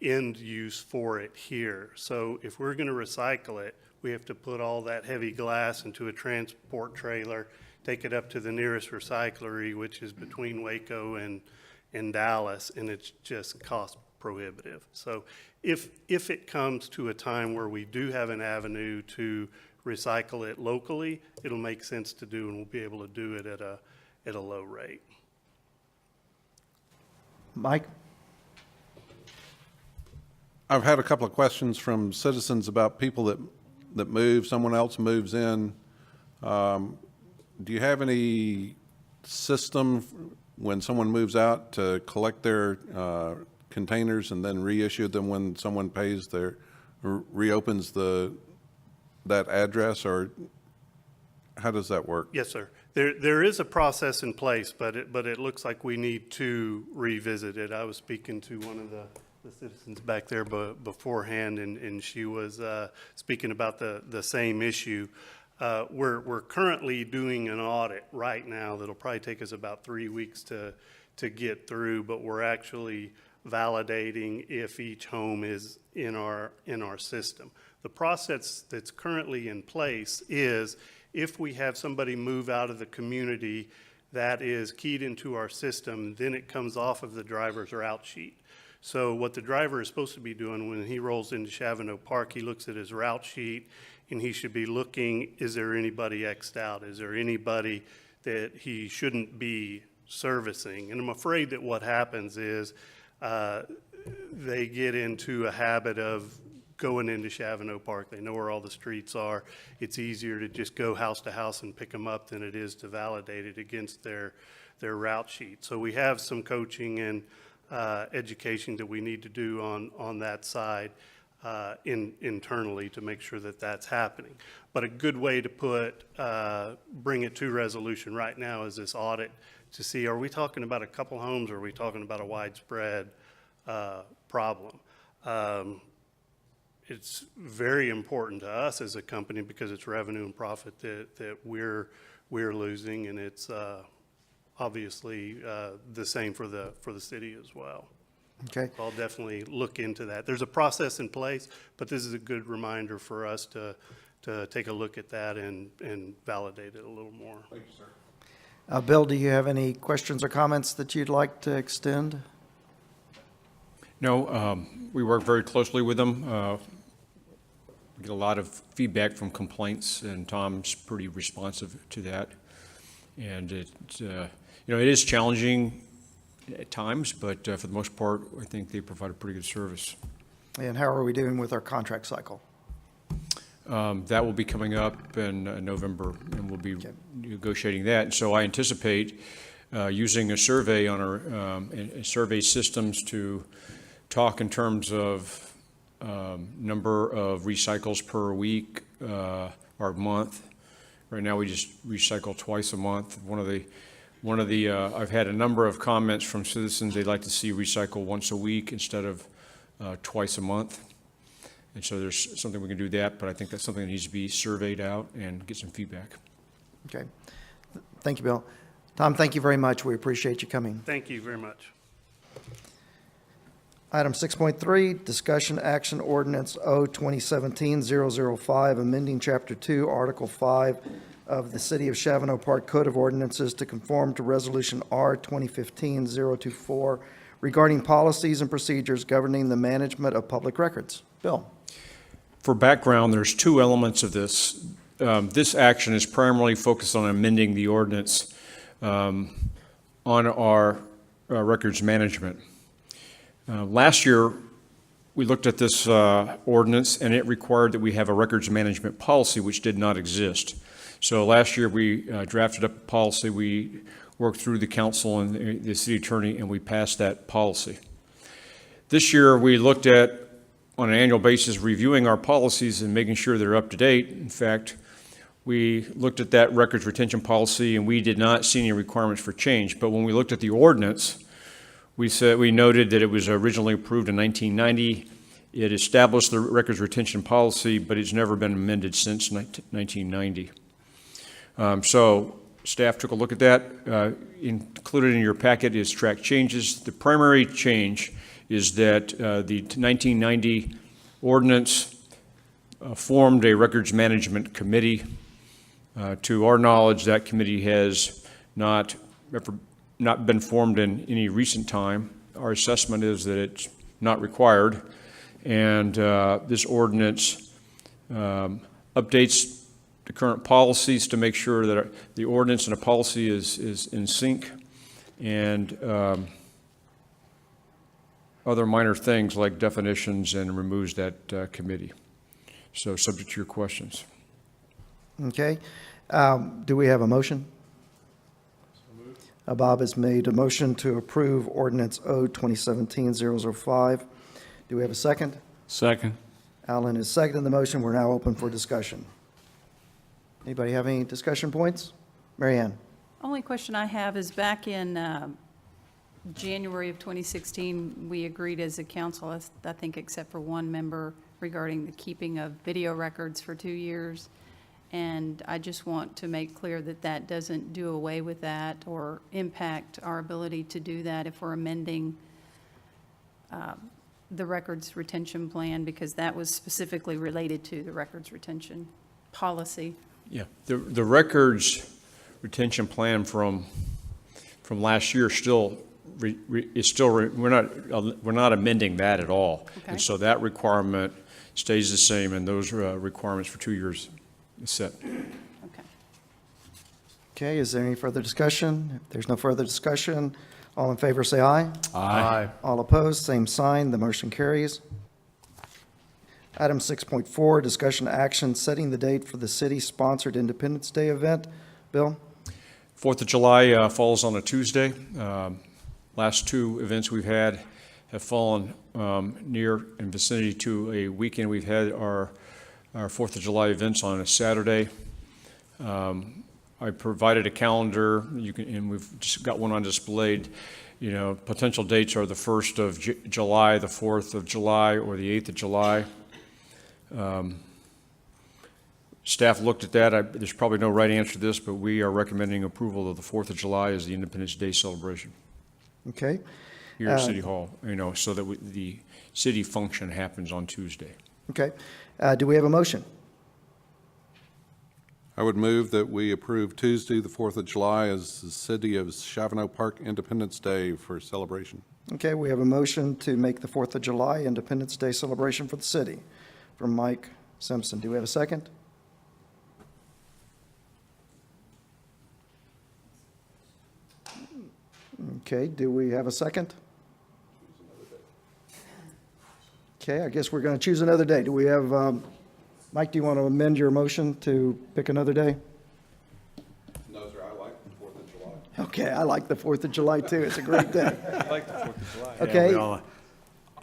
end use for it here. So if we're going to recycle it, we have to put all that heavy glass into a transport trailer, take it up to the nearest recyclery, which is between Waco and Dallas, and it's just cost prohibitive. So if it comes to a time where we do have an avenue to recycle it locally, it'll make sense to do, and we'll be able to do it at a low rate. Mike? I've had a couple of questions from citizens about people that move, someone else moves in. Do you have any system when someone moves out to collect their containers and then reissue them when someone pays reopens that address, or how does that work? Yes, sir. There is a process in place, but it looks like we need to revisit it. I was speaking to one of the citizens back there beforehand, and she was speaking about the same issue. We're currently doing an audit right now that'll probably take us about 3 weeks to get through, but we're actually validating if each home is in our system. The process that's currently in place is if we have somebody move out of the community that is keyed into our system, then it comes off of the driver's route sheet. So what the driver is supposed to be doing when he rolls into Shavano Park, he looks at his route sheet and he should be looking, is there anybody X'd out? Is there anybody that he shouldn't be servicing? And I'm afraid that what happens is they get into a habit of going into Shavano Park. They know where all the streets are. It's easier to just go house to house and pick them up than it is to validate it against their route sheet. So we have some coaching and education that we need to do on that side internally to make sure that that's happening. But a good way to bring it to resolution right now is this audit to see, are we talking about a couple homes or are we talking about a widespread problem? It's very important to us as a company because it's revenue and profit that we're losing, and it's obviously the same for the city as well. Okay. So I'll definitely look into that. There's a process in place, but this is a good reminder for us to take a look at that and validate it a little more. Thank you, sir. Bill, do you have any questions or comments that you'd like to extend? No, we work very closely with them. We get a lot of feedback from complaints, and Tom's pretty responsive to that. And it is challenging at times, but for the most part, I think they provide a pretty good service. And how are we doing with our contract cycle? That will be coming up in November, and we'll be negotiating that. And so I anticipate using a survey on our survey systems to talk in terms of number of recycles per week or month. Right now, we just recycle twice a month. One of the I've had a number of comments from citizens. They'd like to see recycle once a week instead of twice a month. And so there's something we can do that, but I think that's something that needs to be surveyed out and get some feedback. Okay. Thank you, Bill. Tom, thank you very much. We appreciate you coming. Thank you very much. Item 6.3, discussion action ordinance O-2017-005, amending Chapter 2, Article 5 of the City of Shavano Park Code of Ordinances to conform to Resolution R 2015-024 regarding policies and procedures governing the management of public records. Bill. For background, there's two elements of this. This action is primarily focused on amending the ordinance on our records management. Last year, we looked at this ordinance, and it required that we have a records management policy, which did not exist. So last year, we drafted up a policy. We worked through the council and the city attorney, and we passed that policy. This year, we looked at, on an annual basis, reviewing our policies and making sure they're up to date. In fact, we looked at that records retention policy, and we did not see any requirements for change. But when we looked at the ordinance, we noted that it was originally approved in 1990. It established the records retention policy, but it's never been amended since 1990. So staff took a look at that. Included in your packet is track changes. The primary change is that the 1990 ordinance formed a records management committee. To our knowledge, that committee has not been formed in any recent time. Our assessment is that it's not required, and this ordinance updates the current policies to make sure that the ordinance and the policy is in sync, and other minor things like definitions, and removes that committee. So subject to your questions. Okay. Do we have a motion? Bob has made a motion to approve Ordinance O-2017-005. Do we have a second? Second. Alan is seconding the motion. We're now open for discussion. Anybody have any discussion points? Mary Ann? Only question I have is back in January of 2016, we agreed as a council, I think except for one member, regarding the keeping of video records for 2 years. And I just want to make clear that that doesn't do away with that or impact our ability to do that if we're amending the records retention plan, because that was specifically related to the records retention policy. Yeah, the records retention plan from last year still we're not amending that at all. Okay. And so that requirement stays the same, and those requirements for 2 years is set. Okay. Okay, is there any further discussion? If there's no further discussion, all in favor say aye. Aye. All opposed, same sign. The motion carries. Item 6.4, discussion action, setting the date for the city-sponsored Independence Day event. Bill? 4th of July falls on a Tuesday. Last two events we've had have fallen near in vicinity to a weekend. We've had our 4th of July events on a Saturday. I provided a calendar, and we've just got one on displayed. You know, potential dates are the 1st of July, the 4th of July, or the 8th of July. Staff looked at that. There's probably no right answer to this, but we are recommending approval of the 4th of July as the Independence Day celebration Okay. here at City Hall, you know, so that the city function happens on Tuesday. Okay. Do we have a motion? I would move that we approve Tuesday, the 4th of July, as the City of Shavano Park Independence Day for celebration. Okay, we have a motion to make the 4th of July Independence Day celebration for the city from Mike Simpson. Do we have a second? Okay, do we have a second? Okay, I guess we're going to choose another day. Do we have, Mike, do you want to amend your motion to pick another day? No, sir, I like the 4th of July. Okay, I like the 4th of July too. It's a great day. I like the 4th of July. Okay,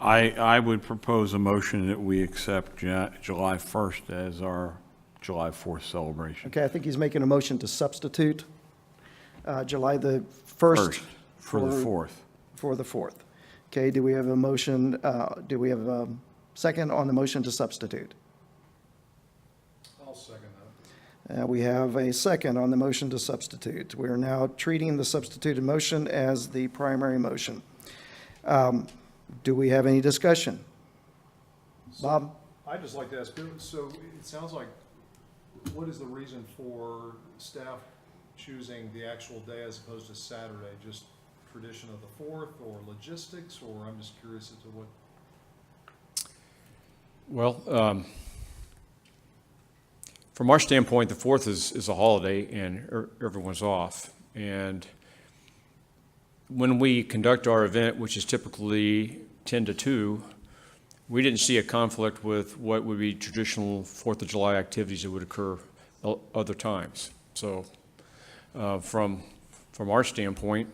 I would propose a motion that we accept July 1st as our July 4th celebration. okay, I think he's making a motion to substitute July the 1st. For the 4th. For the 4th. Okay, do we have a motion, do we have a second on the motion to substitute? I'll second that. We have a second on the motion to substitute. We are now treating the substituted motion as the primary motion. Do we have any discussion? Bob? I'd just like to ask, Bill, so it sounds like, what is the reason for staff choosing the actual day as opposed to Saturday? Just tradition of the 4th, or logistics, or I'm just curious as to what? Well, from our standpoint, the 4th is a holiday and everyone's off. And when we conduct our event, which is typically 10 to 2, we didn't see a conflict with what would be traditional 4th of July activities that would occur other times. So from our standpoint,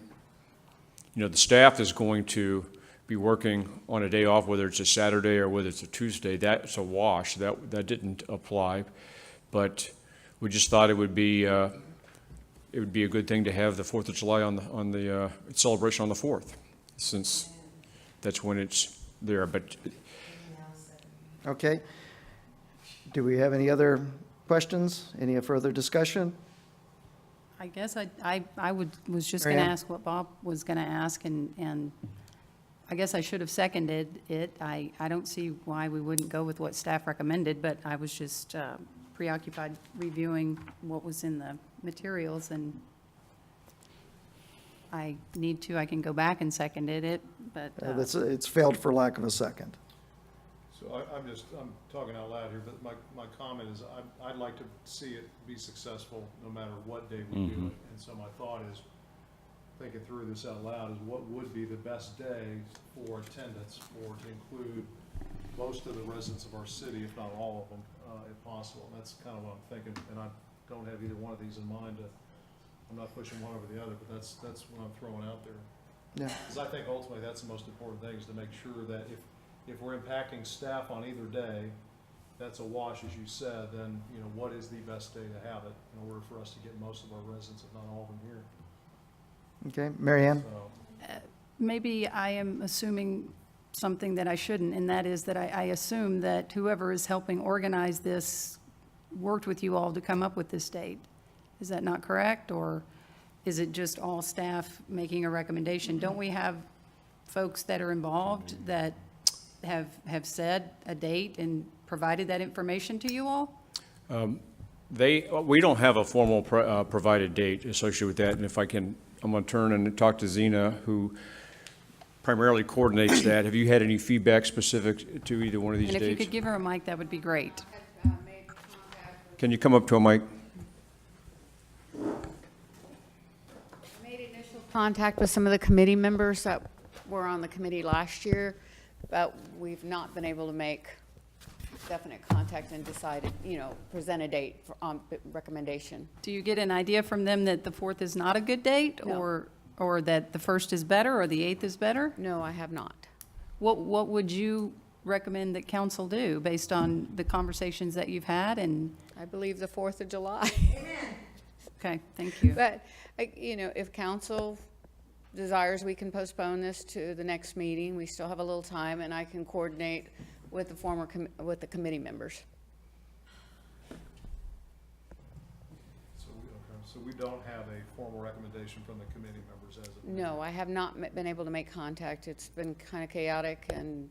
you know, the staff is going to be working on a day off, whether it's a Saturday or whether it's a Tuesday. That's a wash. That didn't apply. But we just thought it would be a good thing to have the 4th of July on the celebration on the 4th, since that's when it's there. But Okay. Do we have any other questions? Any further discussion? I guess was just Mary going to Ann? ask what Bob was going to ask, and I guess I should have seconded it. I don't see why we wouldn't go with what staff recommended, but I was just preoccupied reviewing what was in the materials, and I can go back and second it, but. It's failed for lack of a second. So I'm talking out loud here, but my comment is I'd like to see it be successful no matter what day we do it. And so my thought is, thinking through this out loud, is what would be the best day for attendance to include most of the residents of our city, if not all of them, if possible. And that's kind of what I'm thinking, and I don't have either one of these in mind. I'm not pushing one over the other, but that's what I'm throwing out there. Yeah. Because I think ultimately that's the most important thing, is to make sure that if we're impacting staff on either day, that's a wash, as you said, then, you know, what is the best day to have it in order for us to get most of our residents, if not all of them, here? Okay, Mary Ann? So, Maybe I am assuming something that I shouldn't, and that is that I assume that whoever is helping organize this worked with you all to come up with this date. Is that not correct, or is it just all staff making a recommendation? Don't we have folks that are involved that have said a date and provided that information to you all? we don't have a formal provided date associated with that. And if I'm going to turn and talk to Zena, who primarily coordinates that. Have you had any feedback specific to either one of these And dates? if you could give her a mic, that would be great. Can you come up to a mic? Made initial contact with some of the committee members that were on the committee last year, but we've not been able to make definite contact and decided, present a date on recommendation. Do you get an idea from them that the 4th is not a good date? No. Or that the 1st is better, or the 8th is better? No, I have not. What would you recommend that council do, based on the conversations that you've had? And, I believe the 4th of July. okay, thank you. But, if council desires, we can postpone this to the next meeting. We still have a little time, and I can coordinate with the with the committee members. So we don't have a formal recommendation from the committee members as of No, I have not been able to make contact. It's been kind of chaotic, and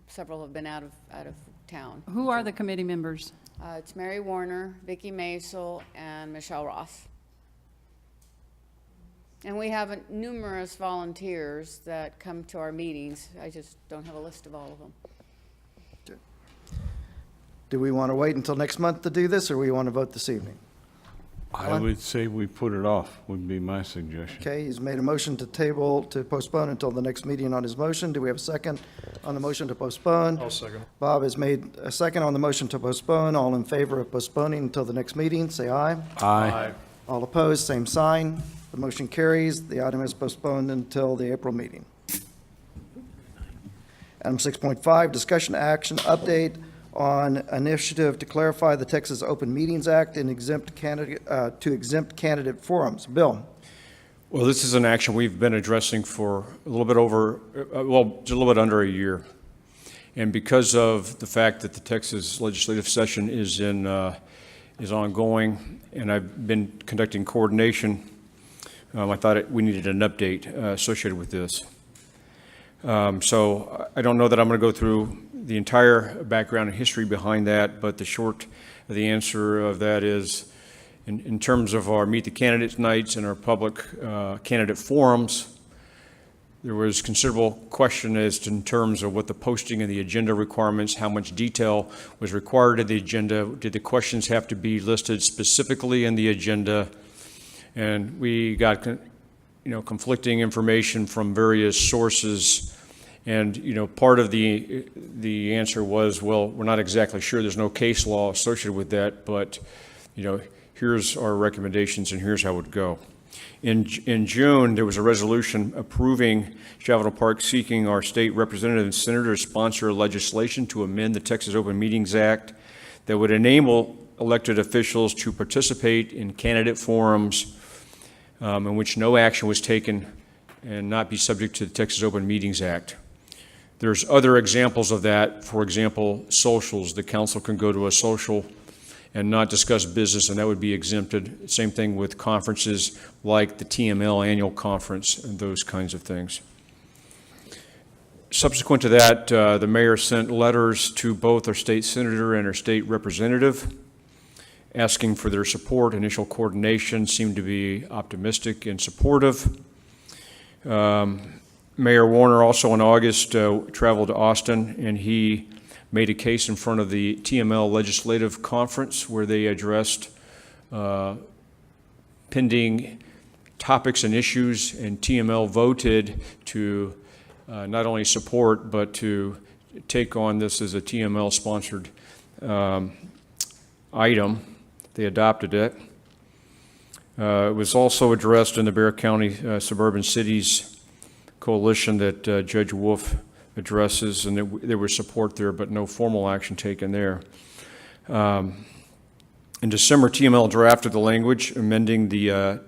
several have been out of town. Who are the committee members? It's Mary Warner, Vicki Maisel, and Michelle Ross. And we have numerous volunteers that come to our meetings. I just don't have a list of all of them. Do we want to wait until next month to do this, or we want to vote this evening? I would say we put it off, would be my suggestion. Okay, he's made a motion to postpone until the next meeting on his motion. Do we have a second on the motion to postpone? I'll second. Bob has made a second on the motion to postpone. All in favor of postponing until the next meeting, say aye. Aye. All opposed, same sign. The motion carries. The item is postponed until the April meeting. Item 6.5, discussion action update on initiative to clarify the Texas Open Meetings Act and exempt candidate forums. Bill? Well, this is an action we've been addressing for a little bit over, just a little bit under a year. And because of the fact that the Texas legislative session is ongoing, and I've been conducting coordination, I thought we needed an update associated with this. So I don't know that I'm going to go through the entire background and history behind that, but the short of the answer of that is, in terms of our Meet the Candidates nights and our public candidate forums, there was considerable question as to in terms of what the posting and the agenda requirements, how much detail was required of the agenda, did the questions have to be listed specifically in the agenda, and we got conflicting information from various sources, And, you know, part of the answer was, well, we're not exactly sure. There's no case law associated with that, but, you know, here's our recommendations and here's how it would go. In June, there was a resolution approving Shavano Park seeking our state representative and senator to sponsor legislation to amend the Texas Open Meetings Act that would enable elected officials to participate in candidate forums in which no action was taken and not be subject to the Texas Open Meetings Act. There's other examples of that. For example, socials. The council can go to a social and not discuss business, and that would be exempted. Same thing with conferences like the TML annual conference and those kinds of things. Subsequent to that, the mayor sent letters to both our state senator and our state representative asking for their support. Initial coordination seemed to be optimistic and supportive. Mayor Warner also in August traveled to Austin, and he made a case in front of the TML Legislative Conference where they addressed pending topics and issues, and TML voted to not only support but to take on this as a TML-sponsored item. They adopted it. It was also addressed in the Bexar County Suburban Cities Coalition that Judge Wolf addresses, and there was support there, but no formal action taken there. In December, TML drafted the language amending the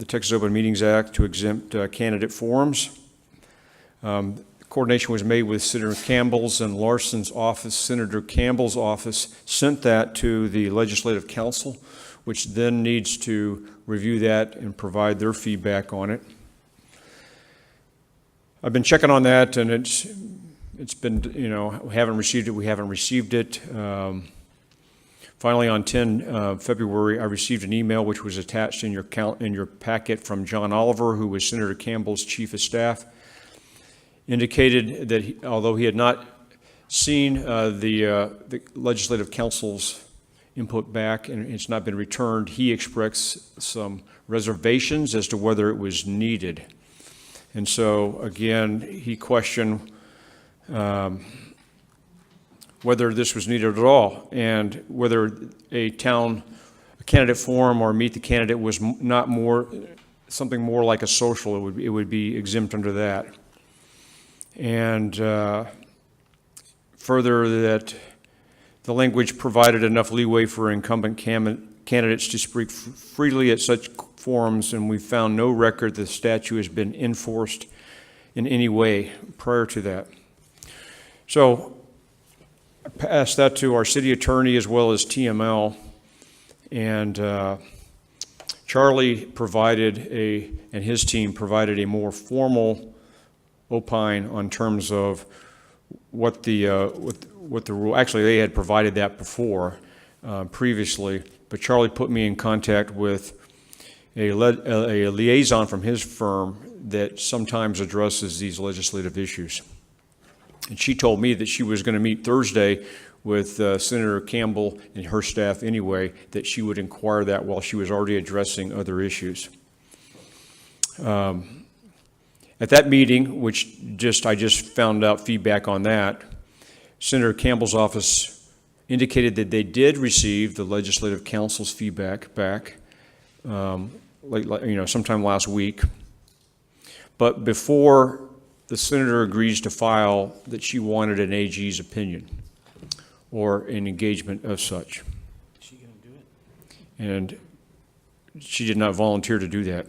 Texas Open Meetings Act to exempt candidate forums. Coordination was made with Senator Campbell's and Larson's office. Senator Campbell's office sent that to the Legislative Council, which then needs to review that and provide their feedback on it. I've been checking on that, and it's been, you know, we haven't received it. Finally, on 10 February, I received an email which was attached in your packet from John Oliver, who was Senator Campbell's chief of staff. Indicated that although he had not seen the Legislative Council's input back and it's not been returned, he expressed some reservations as to whether it was needed. And so, again, he questioned whether this was needed at all, and whether a candidate forum or meet the candidate was not something more like a social. It would be exempt under that. And further, that the language provided enough leeway for incumbent candidates to speak freely at such forums, and we found no record that the statute has been enforced in any way prior to that. So I passed that to our city attorney as well as TML, and Charlie provided and his team provided a more formal opine on terms of what the rule. Actually, they had provided that before previously, but Charlie put me in contact with a liaison from his firm that sometimes addresses these legislative issues. And she told me that she was going to meet Thursday with Senator Campbell and her staff anyway, that she would inquire that while she was already addressing other issues. At that meeting, which I just found out feedback on that, Senator Campbell's office indicated that they did receive the Legislative Council's feedback back, sometime last week. But before the senator agrees to file, that she wanted an AG's opinion or an engagement of such. Is she going to do it? And she did not volunteer to do that.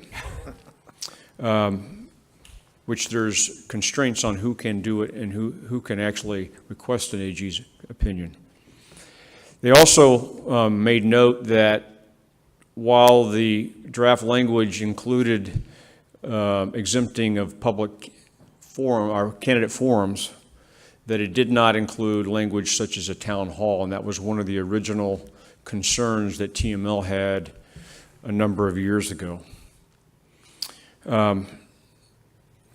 Which there's constraints on who can do it and who can actually request an AG's opinion. They also made note that while the draft language included exempting of public forum or candidate forums, that it did not include language such as a town hall, and that was one of the original concerns that TML had a number of years ago.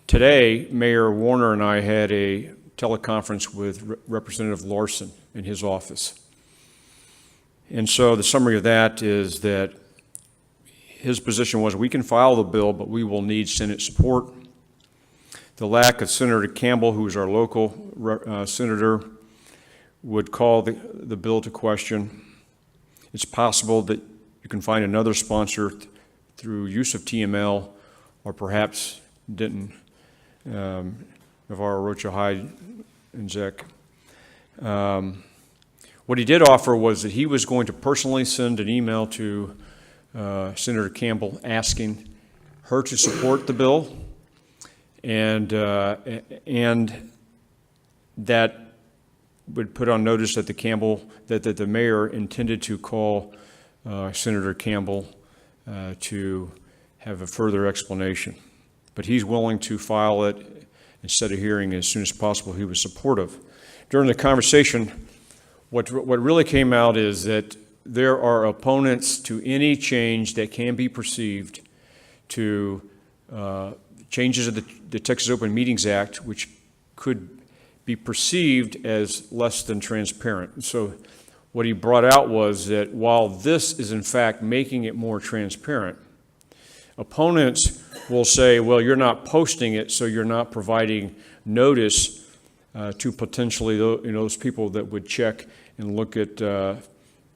Today, Mayor Warner and I had a teleconference with Representative Larson in his office. And so the summary of that is that his position was we can file the bill, but we will need Senate support. the lack of Senator Campbell, who's our local senator, would call the bill to question. It's possible that you can find another sponsor through use of TML, or perhaps Denton, Navarro, Rocha, Hyde, and Zek. What he did offer was that he was going to personally send an email to Senator Campbell asking her to support the bill, and that would put on notice that the mayor intended to call Senator Campbell to have a further explanation. But he's willing to file it and set a hearing as soon as possible. He was supportive. During the conversation, what really came out is that there are opponents to any change that can be perceived to changes of the Texas Open Meetings Act, which could be perceived as less than transparent. So what he brought out was that while this is in fact making it more transparent, opponents will say, well, you're not posting it, so you're not providing notice to potentially those people that would check and look at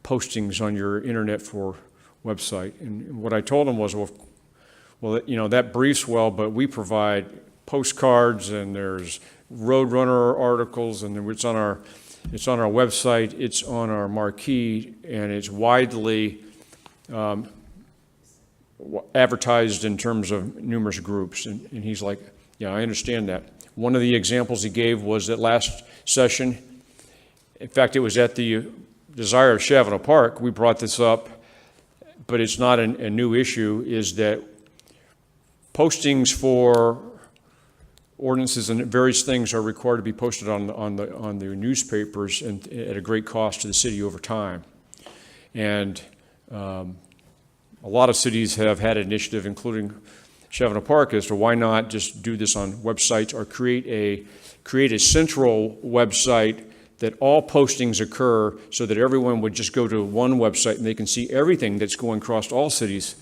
postings on your Internet for website. And what I told him was, well, that briefs well, but we provide postcards, and there's Roadrunner articles, and it's on our website, it's on our marquee, and it's widely advertised in terms of numerous groups. And he's like, yeah, I understand that. One of the examples he gave was that last session, in fact, it was at the desire of Shavano Park, we brought this up, but it's not a new issue, is that postings for ordinances and various things are required to be posted on the newspapers and at a great cost to the city over time. And a lot of cities have had an initiative, including Shavano Park, as to why not just do this on websites or create a central website that all postings occur, so that everyone would just go to one website and they can see everything that's going across all cities.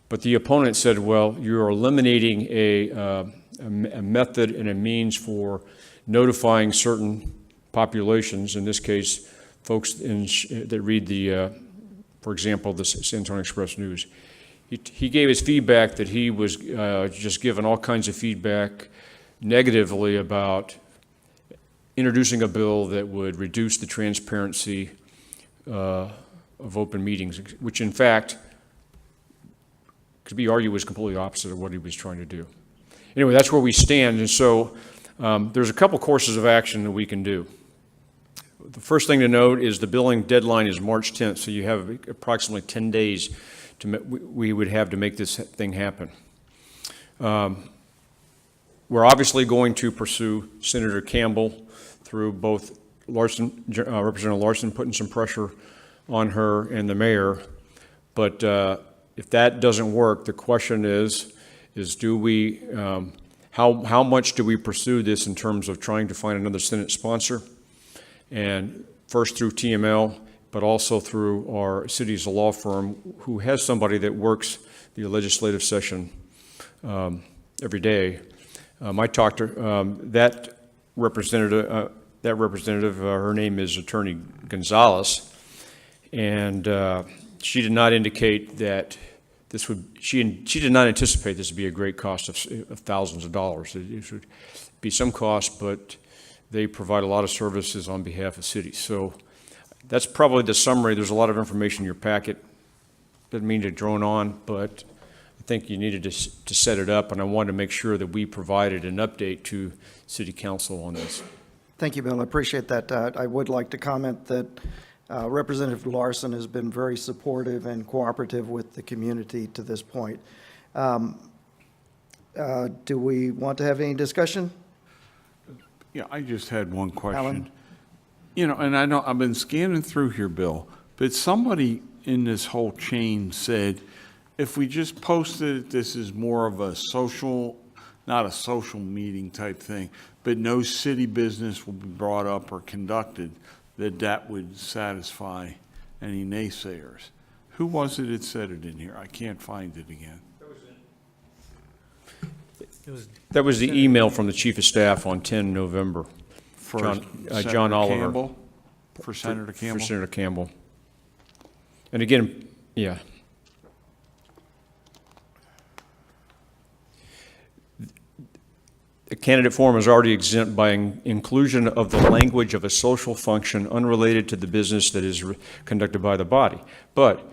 But the opponent said, well, you're eliminating a method and a means for notifying certain populations, in this case, folks that read for example, the San Antonio Express News. He gave his feedback that he was just given all kinds of feedback negatively about introducing a bill that would reduce the transparency of open meetings, which in fact could be argued was completely opposite of what he was trying to do. Anyway, that's where we stand, and so there's a couple courses of action that we can do. The first thing to note is the billing deadline is March 10th, so you have approximately 10 days we would have to make this thing happen. We're obviously going to pursue Senator Campbell through both Representative Larson putting some pressure on her and the mayor, but if that doesn't work, the question is do we, how much do we pursue this in terms of trying to find another Senate sponsor? And first through TML, but also through our city's law firm, who has somebody that works the legislative session every day. I talked to that representative. Her name is Attorney Gonzalez, and she did not indicate that this would. She did not anticipate this would be a great cost of thousands of dollars. It would be some cost, but they provide a lot of services on behalf of cities. So that's probably the summary. There's a lot of information in your packet. Didn't mean to drone on, but I think you needed to set it up, and I wanted to make sure that we provided an update to City Council on this. Thank you, Bill. I appreciate that. I would like to comment that Representative Larson has been very supportive and cooperative with the community to this point. Do we want to have any discussion? Yeah, I just had one question. Alan? And I know I've been scanning through here, Bill, but somebody in this whole chain said, if we just posted it, this is more of a social, not a social meeting type thing, but no city business will be brought up or conducted, that would satisfy any naysayers. Who was it that said it in here? I can't find it again. That was the email from the Chief of Staff on 10 November. For John Senator Oliver. Campbell? For Senator Campbell? For Senator Campbell. And again, yeah. The candidate forum is already exempt by inclusion of the language of a social function unrelated to the business that is conducted by the body. But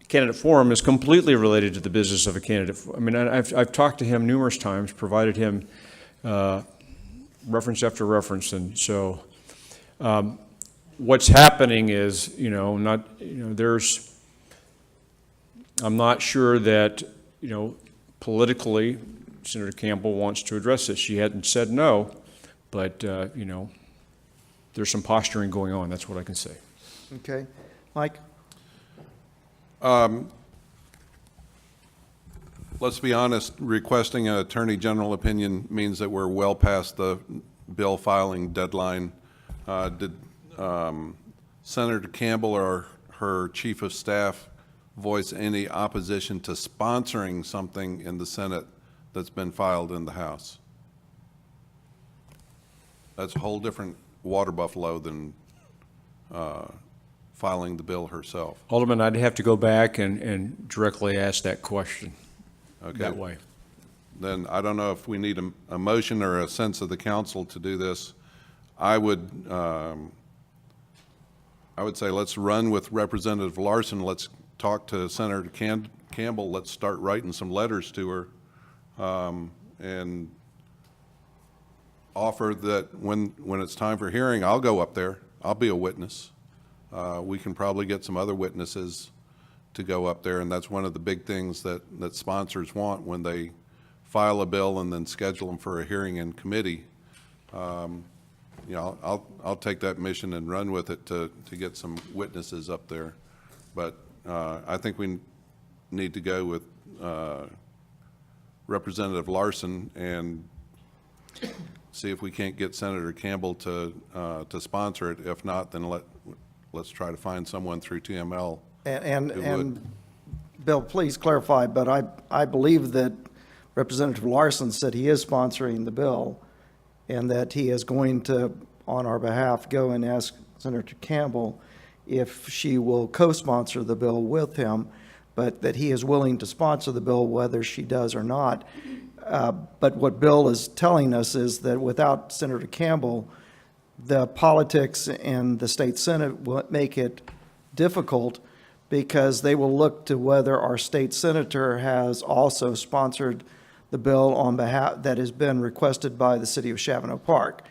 candidate forum is completely related to the business of a candidate. I mean, I've talked to him numerous times, provided him reference after reference, and so what's happening is, I'm not sure that, politically, Senator Campbell wants to address this. She hadn't said no, but, there's some posturing going on. That's what I can say. Okay. Mike? Let's be honest, requesting an Attorney General opinion means that we're well past the bill filing deadline. Did Senator Campbell or her Chief of Staff voice any opposition to sponsoring something in the Senate that's been filed in the House? That's a whole different water buffalo than filing the bill herself. Alderman, I'd have to go back and directly ask that question that way. Then I don't know if we need a motion or a sense of the council to do this. I would say let's run with Representative Larson. Let's talk to Senator Campbell. Let's start writing some letters to her and offer that when it's time for hearing, I'll go up there. I'll be a witness. We can probably get some other witnesses to go up there, and that's one of the big things that sponsors want when they file a bill and then schedule them for a hearing in committee. I'll take that mission and run with it to get some witnesses up there. But I think we need to go with Representative Larson and see if we can't get Senator Campbell to sponsor it. If not, then let's try to find someone through TML. And Bill, please clarify, but I believe that Representative Larson said he is sponsoring the bill and that he is going to, on our behalf, go and ask Senator Campbell if she will co-sponsor the bill with him, but that he is willing to sponsor the bill whether she does or not. But what Bill is telling us is that without Senator Campbell, the politics in the state Senate will make it difficult because they will look to whether our state senator has also sponsored the bill on behalf that has been requested by the City of Shavano Park.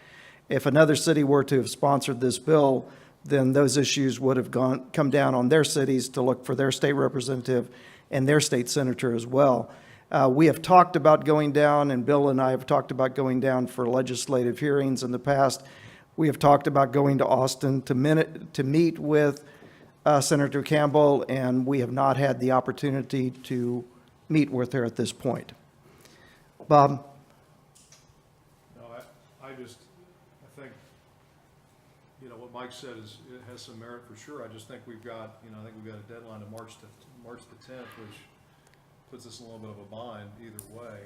If another city were to have sponsored this bill, then those issues would have come down on their cities to look for their state representative and their state senator as well. We have talked about going down, and Bill and I have talked about going down for legislative hearings in the past. We have talked about going to Austin to meet with Senator Campbell, and we have not had the opportunity to meet with her at this point. Bob? No, I think, what Mike said it has some merit for sure. I just think we've got, a deadline of March the 10th, which puts us in a little bit of a bind either way.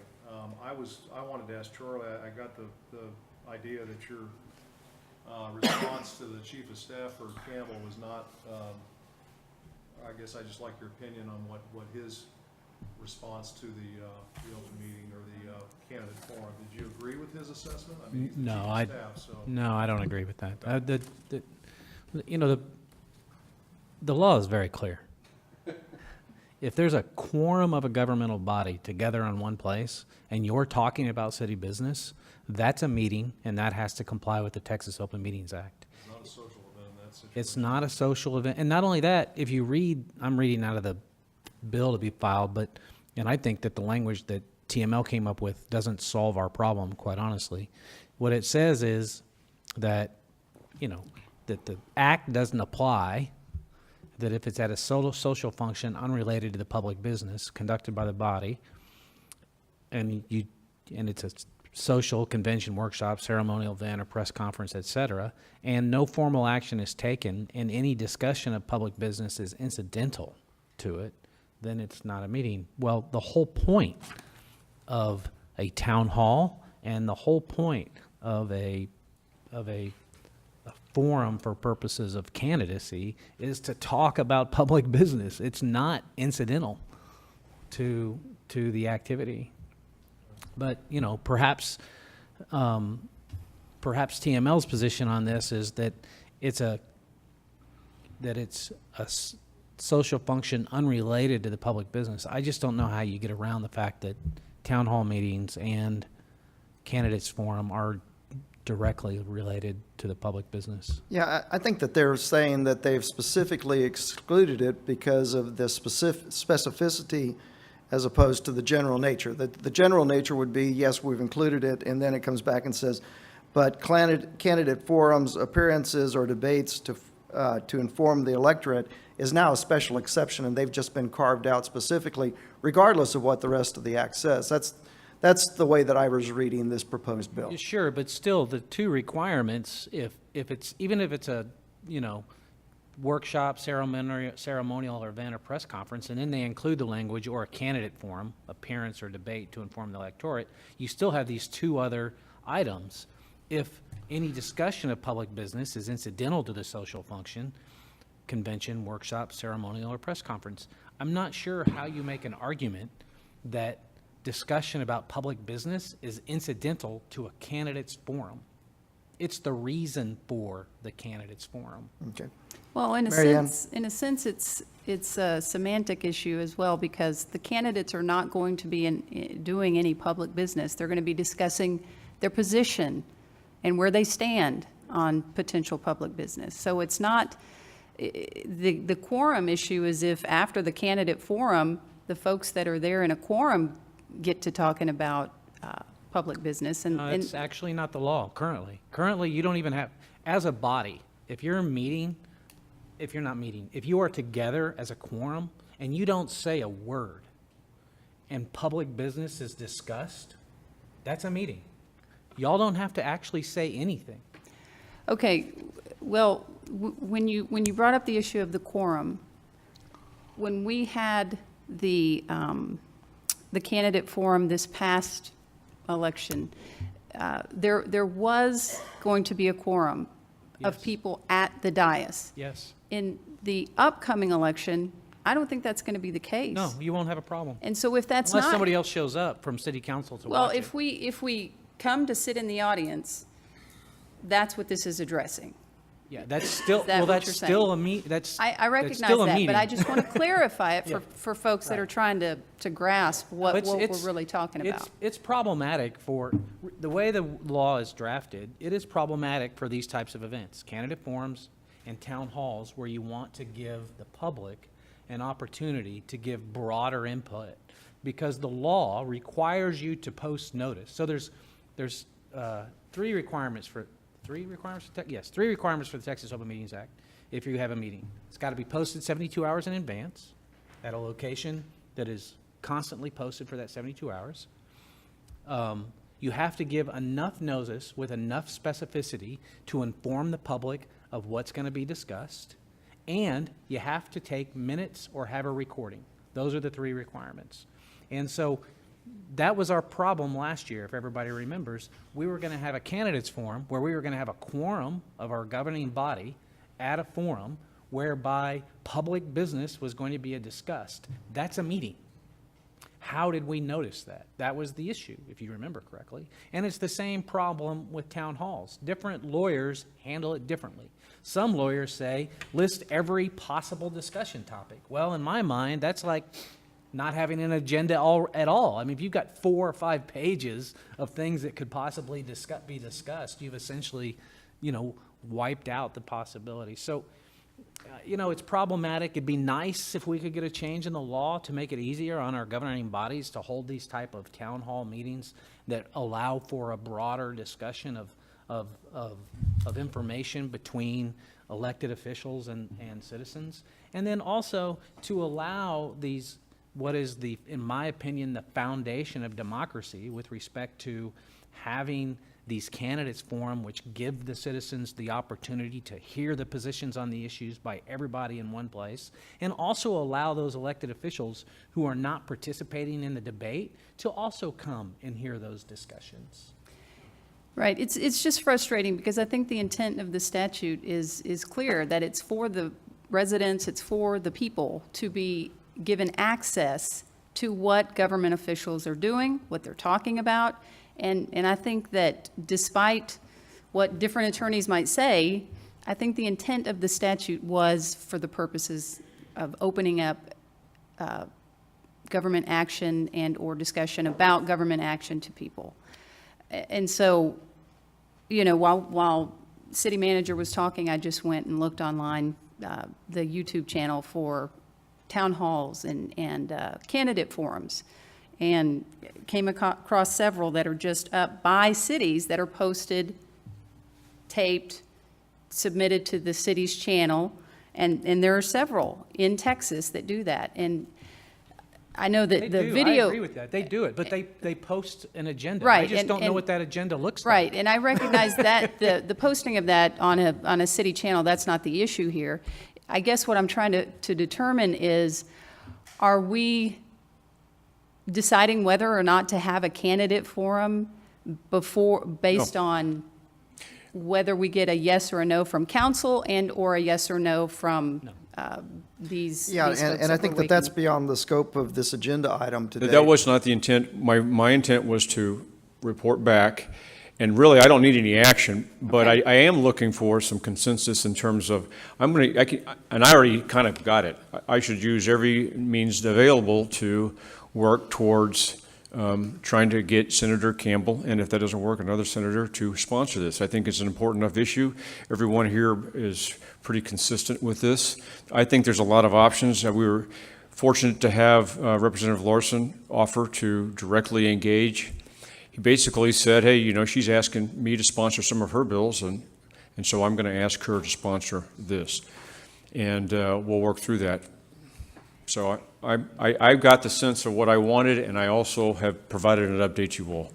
I wanted to ask Charlie, I got the idea that your response to the Chief of Staff for Campbell was not, I guess I just like your opinion on what his response to the open meeting or the candidate forum. Did you agree with his assessment? I mean, he's the No, Chief of Staff, so. No, I don't agree with that. The law is very clear. If there's a quorum of a governmental body together in one place and you're talking about city business, that's a meeting and that has to comply with the Texas Open Meetings Act. It's not a social event in that situation. It's not a social event. And not only that, if you read, I'm reading out of the bill to be filed, and I think that the language that TML came up with doesn't solve our problem, quite honestly. What it says is that, that the act doesn't apply, that if it's at a social function unrelated to the public business conducted by the body, and it's a social convention, workshop, ceremonial event, or press conference, etc., and no formal action is taken and any discussion of public business is incidental to it, then it's not a meeting. Well, the whole point of a town hall, and the whole point of a forum for purposes of candidacy is to talk about public business. It's not incidental to the activity. But, you know, perhaps TML's position on this is that it's a social function unrelated to the public business. I just don't know how you get around the fact that town hall meetings and candidates forum are directly related to the public business. Yeah, I think that they're saying that they've specifically excluded it because of the specificity as opposed to the general nature. The general nature would be, yes, we've included it, and then it comes back and says, but candidate forums, appearances, or debates to inform the electorate is now a special exception, and they've just been carved out specifically, regardless of what the rest of the act says. That's the way that I was reading this proposed bill. Sure, but still, the two requirements, even if it's a, you know, workshop, ceremonial or event or press conference, and then they include the language or a candidate forum, appearance or debate to inform the electorate, you still have these two other items. If any discussion of public business is incidental to the social function, convention, workshop, ceremonial, or press conference, I'm not sure how you make an argument that discussion about public business is incidental to a candidates forum. It's the reason for the candidates forum. Okay. Well, in a Mary Ann? sense, it's a semantic issue as well, because the candidates are not going to be doing any public business. They're going to be discussing their position and where they stand on potential public business. So it's not, the quorum issue is if after the candidate forum, the folks that are there in a quorum get to talking about public business. And It's actually not the law currently. Currently, you don't even have, as a body, if you are together as a quorum and you don't say a word and public business is discussed, that's a meeting. Y'all don't have to actually say anything. Okay, well, when you brought up the issue of the quorum, when we had the candidate forum this past election, there was going to be a quorum of Yes. people at the dais. Yes. In the upcoming election, I don't think that's going to be the case. No, you won't have a problem. And so if that's Unless not, somebody else shows up from city council to well, watch it. if we come to sit in the audience, that's what this is addressing. Yeah, that's still, Is that well, what that's you're still saying? I I recognize still a that, but I meeting. just want to clarify it Yeah. for folks that are trying to grasp what we're really talking about. It's problematic for, the way the law is drafted, it is problematic for these types of events, candidate forums and town halls, where you want to give the public an opportunity to give broader input, because the law requires you to post notice. So there's three requirements for the Texas Open Meetings Act if you have a meeting. It's got to be posted 72 hours in advance at a location that is constantly posted for that 72 hours. You have to give enough notice with enough specificity to inform the public of what's going to be discussed, and you have to take minutes or have a recording. Those are the three requirements. And so that was our problem last year, if everybody remembers. We were going to have a candidates forum where we were going to have a quorum of our governing body at a forum whereby public business was going to be discussed. That's a meeting. How did we notice that? That was the issue, if you remember correctly. And it's the same problem with town halls. Different lawyers handle it differently. Some lawyers say, list every possible discussion topic. Well, in my mind, that's like not having an agenda at all. I mean, if you've got 4 or 5 pages of things that could possibly be discussed, you've essentially, wiped out the possibility. So, it's problematic. It'd be nice if we could get a change in the law to make it easier on our governing bodies to hold these type of town hall meetings that allow for a broader discussion of information between elected officials and citizens. And then also to allow these what is in my opinion, the foundation of democracy with respect to having these candidates forum, which give the citizens the opportunity to hear the positions on the issues by everybody in one place, and also allow those elected officials who are not participating in the debate to also come and hear those discussions. Right, it's just frustrating because I think the intent of the statute is clear, that it's for the residents, it's for the people to be given access to what government officials are doing, what they're talking about. And I think that despite what different attorneys might say, I think the intent of the statute was for the purposes of opening up government action and/or discussion about government action to people. And so, you know, while city manager was talking, I just went and looked online, the YouTube channel for town halls and candidate forums, and came across several that are just up by cities that are posted, taped, submitted to the city's channel, and there are several in Texas that do that. And I know that the video. I agree with that. They do it, but they post an agenda. Right, I just don't know and what that agenda looks like. Right, and I recognize that the posting of that on a city channel, that's not the issue here. I guess what I'm trying to determine is, are we deciding whether or not to have a candidate forum based on whether we get a yes or a no from council and/or a yes or no from these Yeah, these folks and I that think we're that that's waking- beyond the scope of this agenda item today. That was not the intent. My intent was to report back, and really, I don't need any action, but Okay. I am looking for some consensus in terms of, and I already kind of got it. I should use every means available to work towards trying to get Senator Campbell, and if that doesn't work, another senator, to sponsor this. I think it's an important enough issue. Everyone here is pretty consistent with this. I think there's a lot of options. We were fortunate to have Representative Larson offer to directly engage. He basically said, hey, you know, she's asking me to sponsor some of her bills, and so I'm going to ask her to sponsor this. And we'll work through that. So I've got the sense of what I wanted, and I also have provided an update to you all.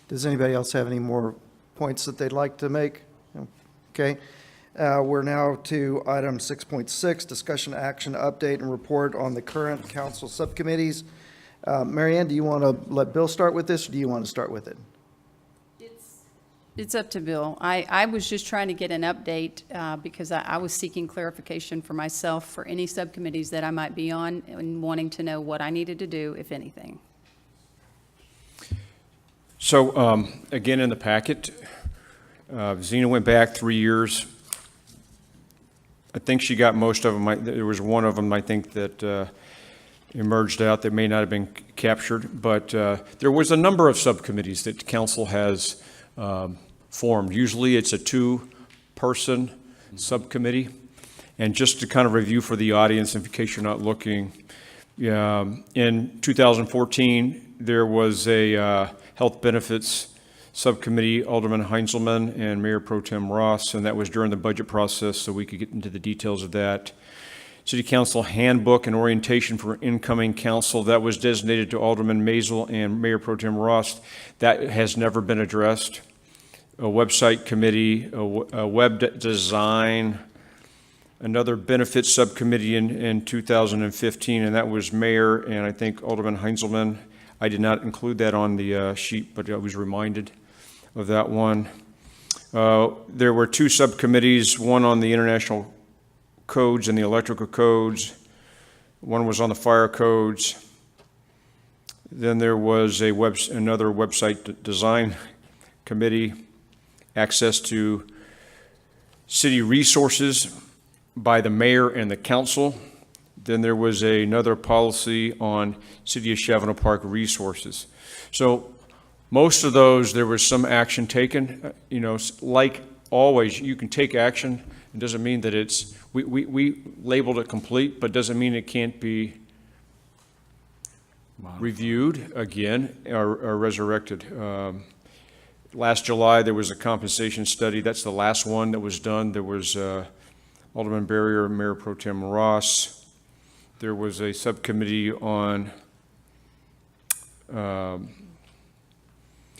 Does anybody else have any more points that they'd like to make? Okay. We're now to item 6.6, discussion, action, update, and report on the current council subcommittees. Mary Ann, do you want to let Bill start with this, or do you want to start with it? It's up to Bill. I was just trying to get an update because I was seeking clarification for myself for any subcommittees that I might be on and wanting to know what I needed to do, if anything. So again, in the packet, Zena went back 3 years. I think she got most of them. There was one of them, I think, that emerged out that may not have been captured. But there was a number of subcommittees that council has formed. Usually it's a 2-person subcommittee. And just to kind of review for the audience, in case you're not looking, in 2014, there was a health benefits subcommittee, Alderman Heinzelman and Mayor Pro Tem Ross, and that was during the budget process, so we could get into the details of that. City Council Handbook and Orientation for Incoming Council, that was designated to Alderman Maisel and Mayor Pro Tem Ross. That has never been addressed. A website committee, a web design, another benefits subcommittee in 2015, and that was Mayor and I think Alderman Heinzelman. I did not include that on the sheet, but I was reminded of that one. There were 2 subcommittees, one on the international codes and the electrical codes. One was on the fire codes. Then there was another website design committee, access to city resources by the mayor and the council. Then there was another policy on City of Shavano Park resources. So most of those, there was some action taken. You know, like always, you can take action. It doesn't mean that it's, we labeled it complete, but doesn't mean it can't be reviewed again or resurrected. Last July, there was a compensation study. That's the last one that was done. There was Alderman Barrier, Mayor Pro Tem Ross. There was a subcommittee on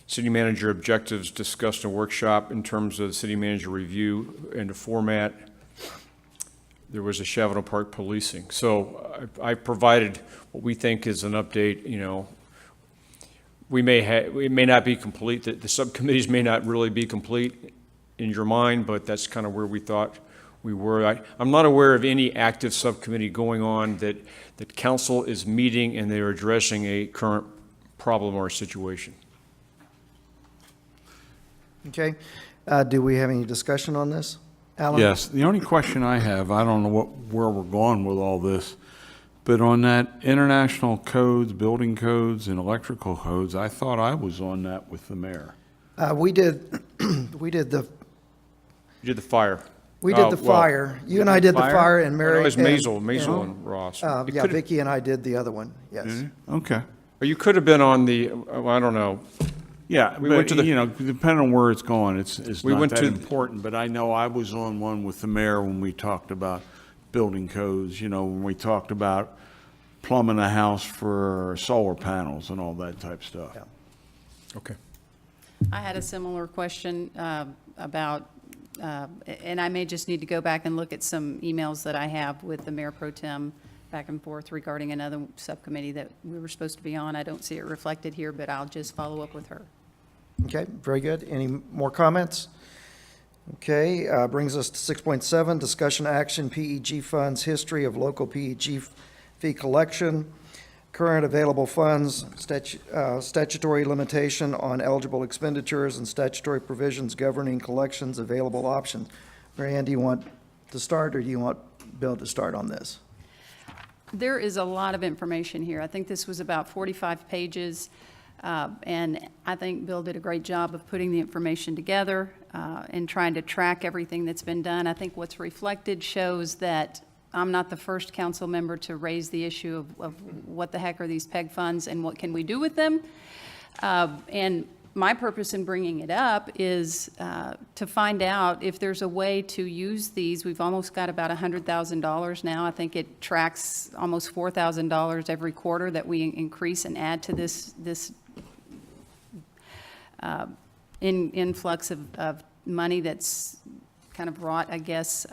city manager objectives discussed in a workshop in terms of city manager review and the format. There was a Shavano Park policing. So I provided what we think is an update. You know, we may not be complete. The subcommittees may not really be complete in your mind, but that's kind of where we thought we were. I'm not aware of any active subcommittee going on that council is meeting and they're addressing a current problem or situation. Okay. Do we have any discussion on this? Alan? Yes, the only question I have, I don't know where we're going with all this, but on that international codes, building codes, and electrical codes, I thought I was on that with the mayor. We did, we did the You did the fire. fire. You and I did the fire, and Mary. It was and- Maisel and Ross. It Yeah, could've- Vicky and I did the other one, yes. Okay. Or you could have been on the, I don't know. Yeah, We went but, to the- you know, depending on where it's going, it's We not went that to- important, but I know I was on one with the mayor when we talked about building codes, you know, when we talked about plumbing a house for solar panels and all that type stuff. Yeah. Okay. I had a similar question about, and I may just need to go back and look at some emails that I have with the Mayor Pro Tem back and forth regarding another subcommittee that we were supposed to be on. I don't see it reflected here, but I'll just follow up with her. Okay, very good. Any more comments? Okay, brings us to 6.7, discussion action, PEG funds, history of local PEG fee collection, current available funds, statutory limitation on eligible expenditures, and statutory provisions governing collections, available options. Mary Ann, do you want to start, or do you want Bill to start on this? There is a lot of information here. I think this was about 45 pages, and I think Bill did a great job of putting the information together and trying to track everything that's been done. I think what's reflected shows that I'm not the first council member to raise the issue of what the heck are these PEG funds and what can we do with them. And my purpose in bringing it up is to find out if there's a way to use these. We've almost got about $100,000 now. I think it tracks almost $4,000 every quarter that we increase and add to this influx of money that's kind of wrought, I guess,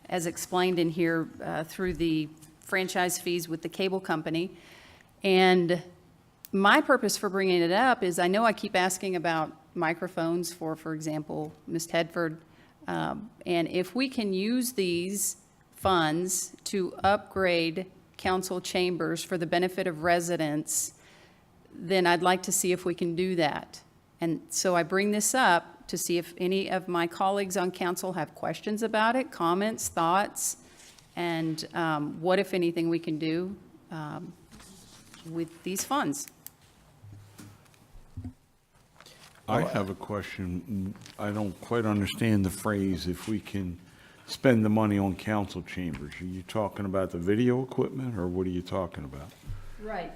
as explained in here through the franchise fees with the cable company. And my purpose for bringing it up is I know I keep asking about microphones for example, Ms. Tedford. And if we can use these funds to upgrade council chambers for the benefit of residents, then I'd like to see if we can do that. And so I bring this up to see if any of my colleagues on council have questions about it, comments, thoughts, and what, if anything, we can do with these funds. I have a question. I don't quite understand the phrase, if we can spend the money on council chambers. Are you talking about the video equipment, or what are you talking about? Right.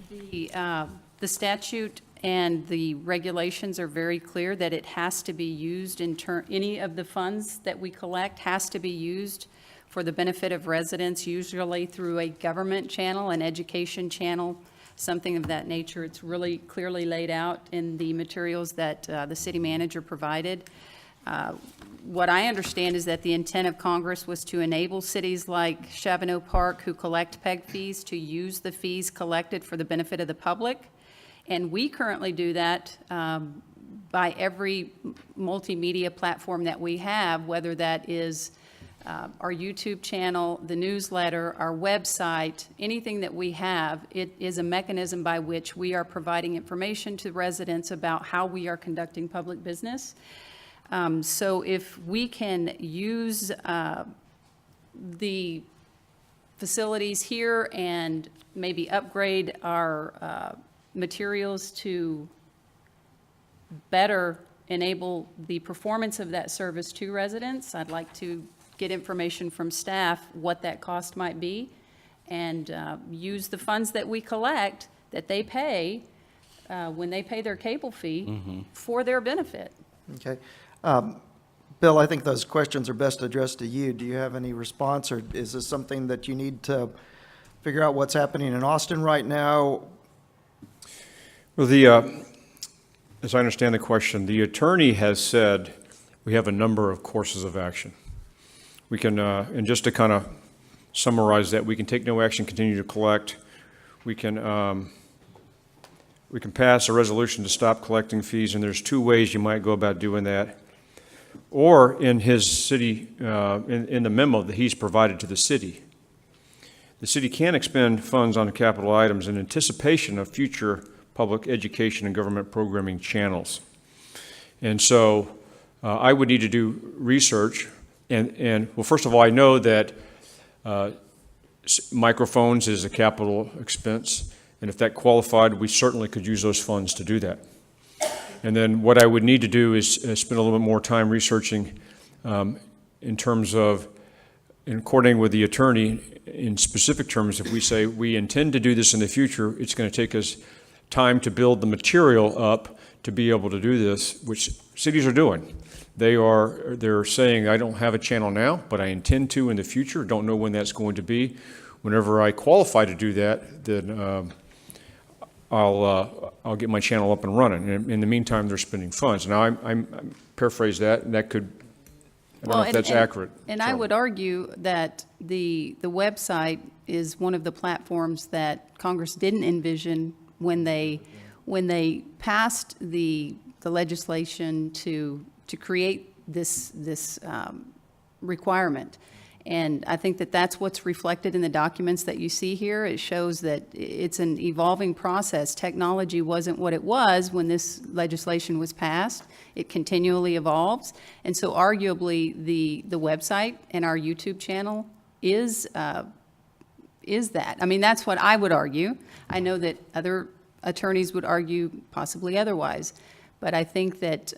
The statute and the regulations are very clear that it has to be used in any of the funds that we collect has to be used for the benefit of residents, usually through a government channel, an education channel, something of that nature. It's really clearly laid out in the materials that the city manager provided. What I understand is that the intent of Congress was to enable cities like Shavano Park, who collect PEG fees, to use the fees collected for the benefit of the public. And we currently do that by every multimedia platform that we have, whether that is our YouTube channel, the newsletter, our website, anything that we have. It is a mechanism by which we are providing information to residents about how we are conducting public business. So if we can use the facilities here and maybe upgrade our materials to better enable the performance of that service to residents, I'd like to get information from staff what that cost might be, and use the funds that we collect, that they pay when they pay their cable fee, for their benefit. Okay. Bill, I think those questions are best addressed to you. Do you have any response, or is this something that you need to figure out what's happening in Austin right now. Well, as I understand the question, the attorney has said we have a number of courses of action. We can, and just to kind of summarize that, we can take no action, continue to collect. We can pass a resolution to stop collecting fees, and there's two ways you might go about doing that. Or in his city, in the memo that he's provided to the city can expend funds on capital items in anticipation of future public education and government programming channels. And so I would need to do research. And well, first of all, I know that microphones is a capital expense. And if that qualified, we certainly could use those funds to do that. And then what I would need to do is spend a little bit more time researching in terms of, in coordinating with the attorney in specific terms. If we say we intend to do this in the future, it's going to take us time to build the material up to be able to do this, which cities are doing. They're saying, I don't have a channel now, but I intend to in the future. Don't know when that's going to be. Whenever I qualify to do that, then I'll get my channel up and running. And in the meantime, they're spending funds. Now, I'm paraphrase that, and that could, I don't know if that's accurate. And I would argue that the website is one of the platforms that Congress didn't envision when they passed the legislation to create this requirement. And I think that that's what's reflected in the documents that you see here. It shows that it's an evolving process. Technology wasn't what it was when this legislation was passed. It continually evolves. And so arguably, the website and our YouTube channel is that. I mean, that's what I would argue. I know that other attorneys would argue possibly otherwise. But I think that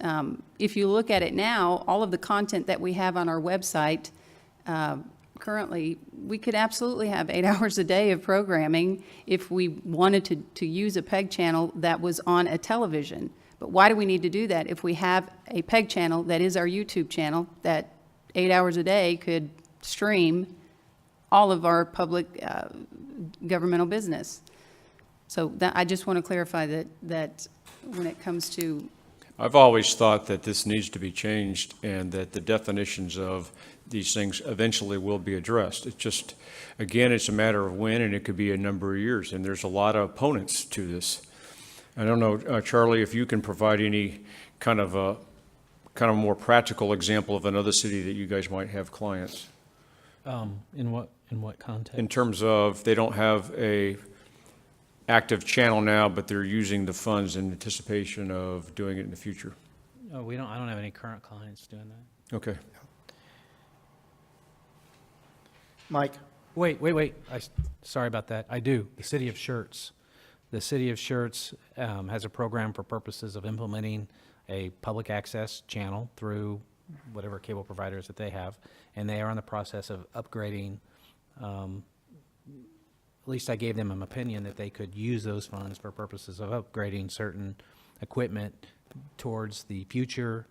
if you look at it now, all of the content that we have on our website currently, we could absolutely have 8 hours a day of programming if we wanted to use a PEG channel that was on a television. But why do we need to do that if we have a PEG channel that is our YouTube channel that 8 hours a day could stream all of our public governmental business? So I just want to clarify that when it comes to... I've always thought that this needs to be changed and that the definitions of these things eventually will be addressed. It's just, again, it's a matter of when, and it could be a number of years, and there's a lot of opponents to this. I don't know, Charlie, if you can provide any kind of more practical example of another city that you guys might have clients. In what context? In terms of they don't have a active channel now, but they're using the funds in anticipation of doing it in the future. Oh, I don't have any current clients doing that. Okay. Mike? Wait. Sorry about that. I do. The City of Shirts. The City of Shirts has a program for purposes of implementing a public access channel through whatever cable providers that they have, and they are in the process of upgrading. At least I gave them an opinion that they could use those funds for purposes of upgrading certain equipment towards the future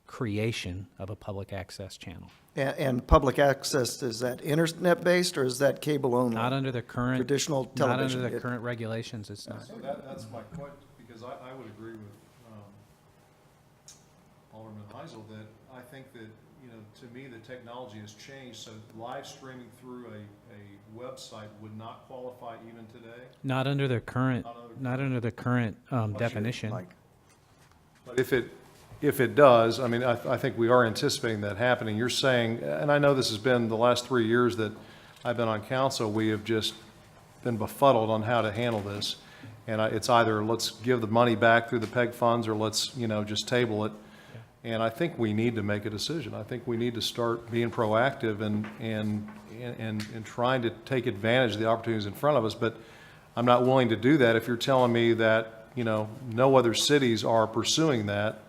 creation of a public access channel. And public access, is that internet-based or is that cable only? Not under the current Traditional Not television. under the current regulations. It's not. So that's my point, because I would agree with Alderman Heisel that I think that, to me, the technology has changed, so live streaming through a website would not qualify even today. Not under the current, definition. Mike? But if it does, I mean, I think we are anticipating that happening. You're saying, and I know this has been the last 3 years that I've been on council, we have just been befuddled on how to handle this. And it's either let's give the money back through the PEG funds or let's, just table it. And I think we need to make a decision. I think we need to start being proactive and trying to take advantage of the opportunities in front of us. But I'm not willing to do that if you're telling me that, no other cities are pursuing that.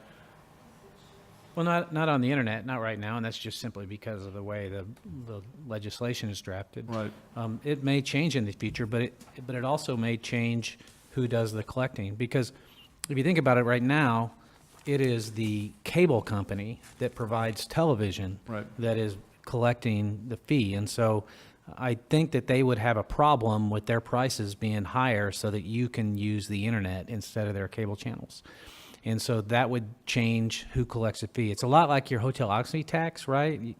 Well, not on the internet, not right now, and that's just simply because of the way the legislation is drafted. Right. It may change in the future, but it also may change who does the collecting. Because if you think about it right now, it is the cable company that provides television Right. that is collecting the fee. And so I think that they would have a problem with their prices being higher so that you can use the internet instead of their cable channels. And so that would change who collects a fee. It's a lot like your hotel occupancy tax, right?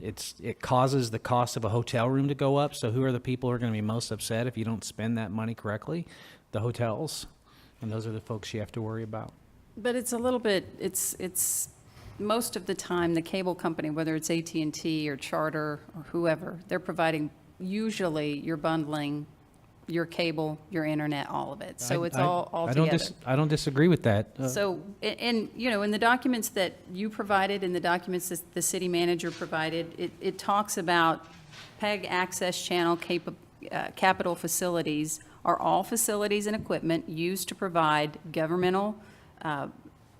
It causes the cost of a hotel room to go up. So who are the people who are going to be most upset if you don't spend that money correctly? The hotels. And those are the folks you have to worry about. But it's a little bit, it's most of the time, the cable company, whether it's AT&T or Charter or whoever, they're providing, usually you're bundling your cable, your internet, all of it. So it's all together. I don't disagree with that. So, and, you know, in the documents that you provided, in the documents that the city manager provided, it talks about PEG access channel capital facilities are all facilities and equipment used to provide governmental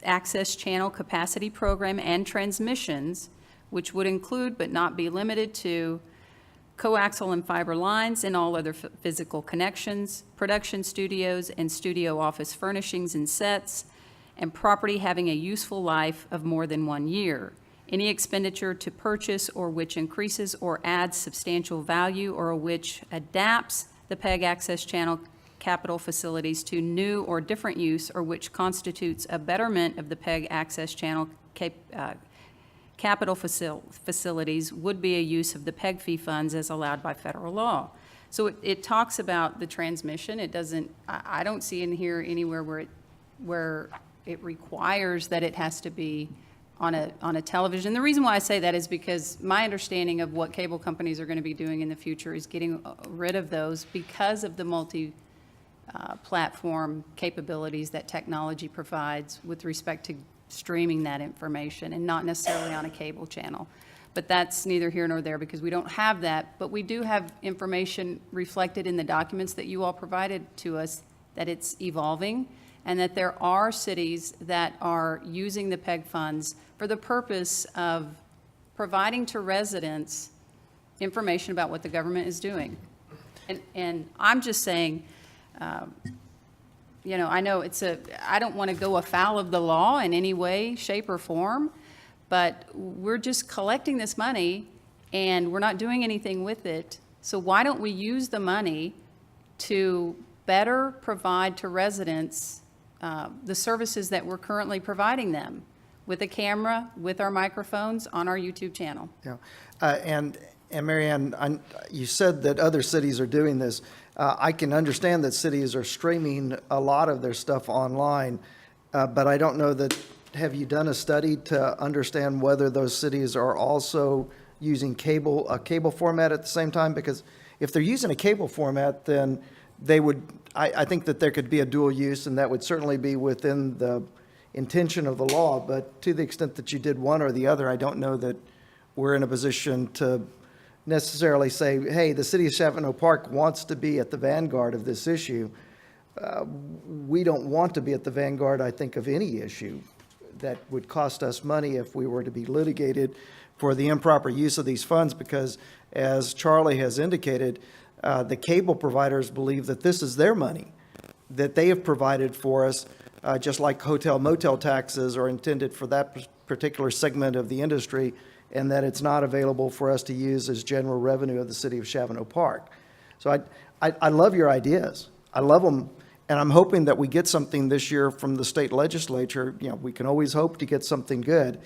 access channel capacity program and transmissions, which would include but not be limited to coaxial and fiber lines and all other physical connections, production studios and studio office furnishings and sets, and property having a useful life of more than 1 year. Any expenditure to purchase or which increases or adds substantial value or which adapts the PEG access channel capital facilities to new or different use or which constitutes a betterment of the PEG access channel capital facilities would be a use of the PEG fee funds as allowed by federal law. So it talks about the transmission. It doesn't, I don't see in here anywhere where it requires that it has to be on a television. The reason why I say that is because my understanding of what cable companies are going to be doing in the future is getting rid of those because of the platform capabilities that technology provides with respect to streaming that information and not necessarily on a cable channel. But that's neither here nor there because we don't have that. But we do have information reflected in the documents that you all provided to us that it's evolving and that there are cities that are using the PEG funds for the purpose of providing to residents information about what the government is doing. And I'm just saying, you know, I know I don't want to go afoul of the law in any way, shape, or form, but we're just collecting this money and we're not doing anything with it. So why don't we use the money to better provide to residents the services that we're currently providing them with a camera, with our microphones, on our YouTube channel? Yeah, and Mary Ann, you said that other cities are doing this. I can understand that cities are streaming a lot of their stuff online, but I don't know that, have you done a study to understand whether those cities are also using a cable format at the same time? Because if they're using a cable format, then they would, I think that there could be a dual use, and that would certainly be within the intention of the law. But to the extent that you did one or the other, I don't know that we're in a position to necessarily say, hey, the City of Shavano Park wants to be at the vanguard of this issue. We don't want to be at the vanguard, I think, of any issue that would cost us money if we were to be litigated for the improper use of these funds, because as Charlie has indicated, the cable providers believe that this is their money, that they have provided for us, just like hotel motel taxes are intended for that particular segment of the industry, and that it's not available for us to use as general revenue of the City of Shavano Park. So I love your ideas. I love them, and I'm hoping that we get something this year from the state legislature. You know, we can always hope to get something good,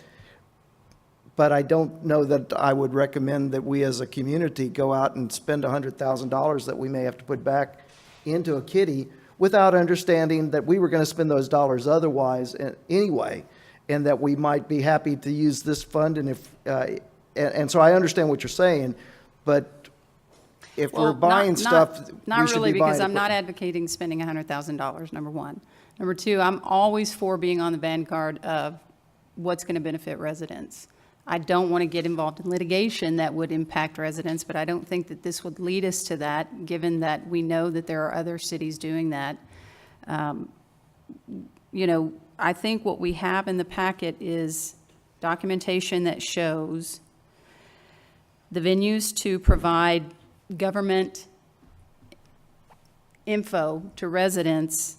but I don't know that I would recommend that we as a community go out and spend $100,000 that we may have to put back into a kitty without understanding that we were going to spend those dollars otherwise anyway, and that we might be happy to use this fund. And so I understand what you're saying, but if we're buying stuff, not we should really, be buying because I'm it. not advocating spending $100,000, number one. Number two, I'm always for being on the vanguard of what's going to benefit residents. I don't want to get involved in litigation that would impact residents, but I don't think that this would lead us to that, given that we know that there are other cities doing that. You know, I think what we have in the packet is documentation that shows the venues to provide government info to residents.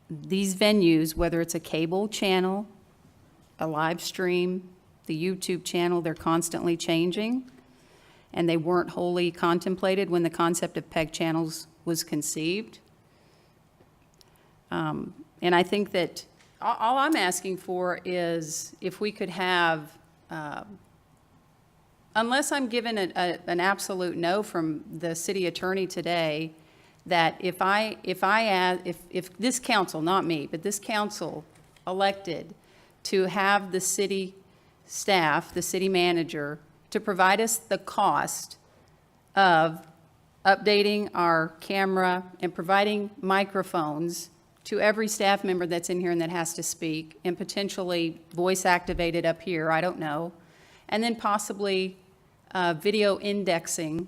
These venues, whether it's a cable channel, a live stream, the YouTube channel, they're constantly changing. and they weren't wholly contemplated when the concept of PEG channels was conceived. And I think that all I'm asking for is if we could have, unless I'm given an absolute no from the city attorney today, that if this council, not me, but this council elected to have the city staff, the city manager, to provide us the cost of updating our camera and providing microphones to every staff member that's in here and that has to speak, and potentially voice activated up here, I don't know, and then possibly video indexing.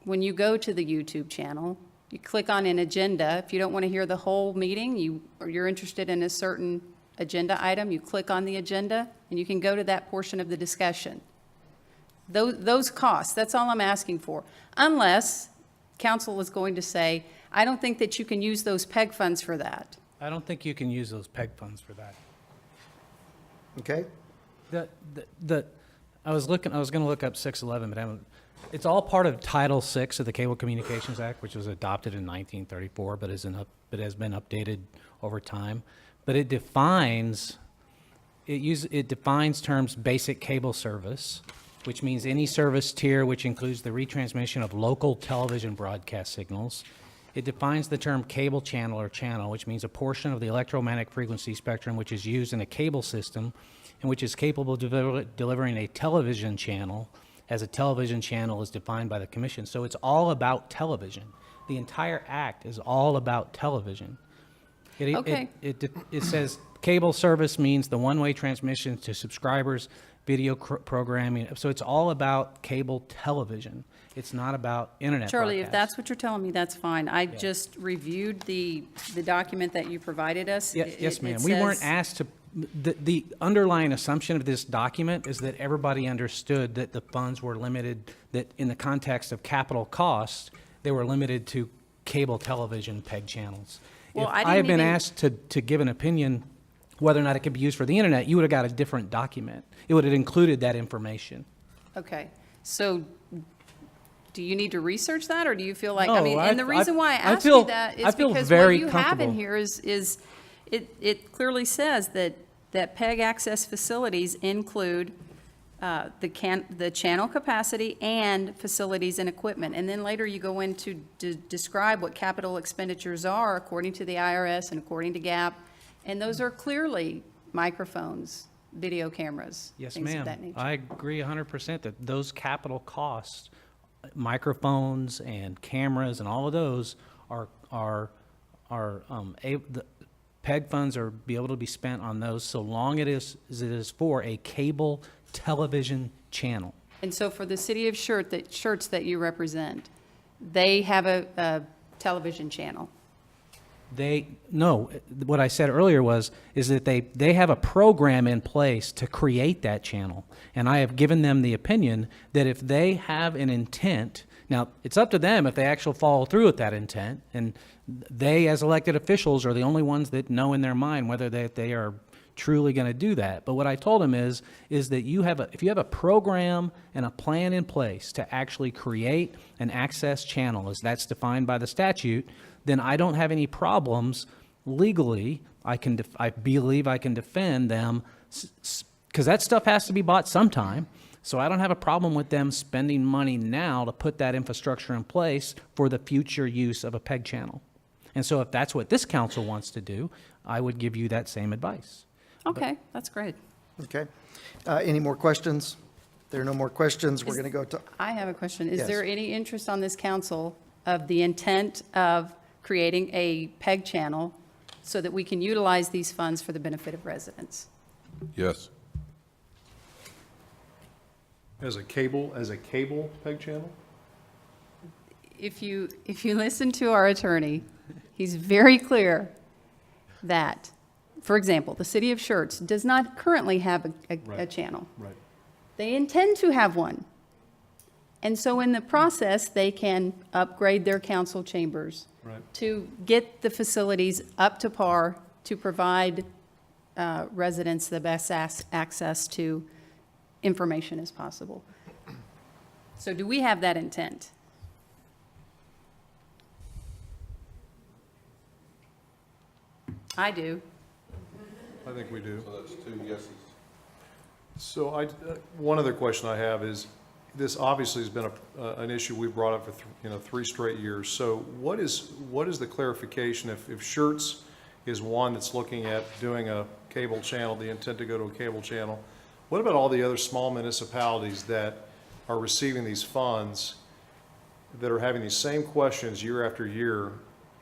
When you go to the YouTube channel, you click on an agenda. If you don't want to hear the whole meeting, or you're interested in a certain agenda item, you click on the agenda, and you can go to that portion of the discussion. Those costs, that's all I'm asking for. Unless council is going to say, I don't think that you can use those PEG funds for that. I don't think you can use those PEG funds for that. Okay? I was going to look up 611, but I haven't. It's all part of Title VI of the Cable Communications Act, which was adopted in 1934, but has been updated over time. But it defines terms basic cable service, which means any service tier which includes the retransmission of local television broadcast signals. It defines the term cable channel or channel, which means a portion of the electromagnetic frequency spectrum which is used in a cable system and which is capable of delivering a television channel, as a television channel is defined by the commission. So it's all about television. The entire act is all about television. Okay. It says cable service means the one-way transmission to subscribers, video programming. So it's all about cable television. It's not about internet Charlie, if broadcast. that's what you're telling me, that's fine. I just reviewed the document that you provided us. Yes, ma'am. We weren't asked to. The underlying assumption of this document is that everybody understood that the funds were limited, that in the context of capital costs, they were limited to cable television PEG channels. Well, If I I didn't had been even- asked to give an opinion whether or not it could be used for the internet, you would have got a different document. It would have included that information. Okay, so do you need to research that, or do you feel like, No, and the reason why I I asked feel- you that I is feel because very what you have in comfortable. here is, it clearly says that PEG access facilities include the channel capacity and facilities and equipment. And then later you go in to describe what capital expenditures are according to the IRS and according to GAAP. And those are clearly microphones, video cameras, Yes, things of ma'am. that nature. I agree 100% that those capital costs, microphones and cameras and all of those the PEG funds are be able to be spent on those so long as it is for a cable television channel. And so for the city of Schertz that you represent, they have a television channel. No, what I said earlier is that they have a program in place to create that channel. And I have given them the opinion that if they have an intent, now it's up to them if they actually follow through with that intent, and they as elected officials are the only ones that know in their mind whether they are truly going to do that. But what I told them is that if you have a program and a plan in place to actually create an access channel as that's defined by the statute, then I don't have any problems legally. I believe I can defend them because that stuff has to be bought sometime. So I don't have a problem with them spending money now to put that infrastructure in place for the future use of a PEG channel. And so if that's what this council wants to do, I would give you that same advice. Okay, that's great. Okay. Any more questions? There are no more questions. We're going to go to, I have a question. Is Yes. there any interest on this council of the intent of creating a PEG channel so that we can utilize these funds for the benefit of residents? Yes. As a cable PEG channel? If you listen to our attorney, he's very clear that, for example, the city of Schertz does not currently have a Right. channel. Right. They intend to have one. And so in the process, they can upgrade their council chambers Right. to get the facilities up to par to provide residents the best access to information as possible. So do we have that intent? I do. I think we do. So that's 2 yeses. So one other question I have is, this obviously has been an issue we've brought up for 3 straight years. So what is the clarification if Schertz is one that's looking at doing a cable channel, the intent to go to a cable channel? What about all the other small municipalities that are receiving these funds that are having these same questions year after year?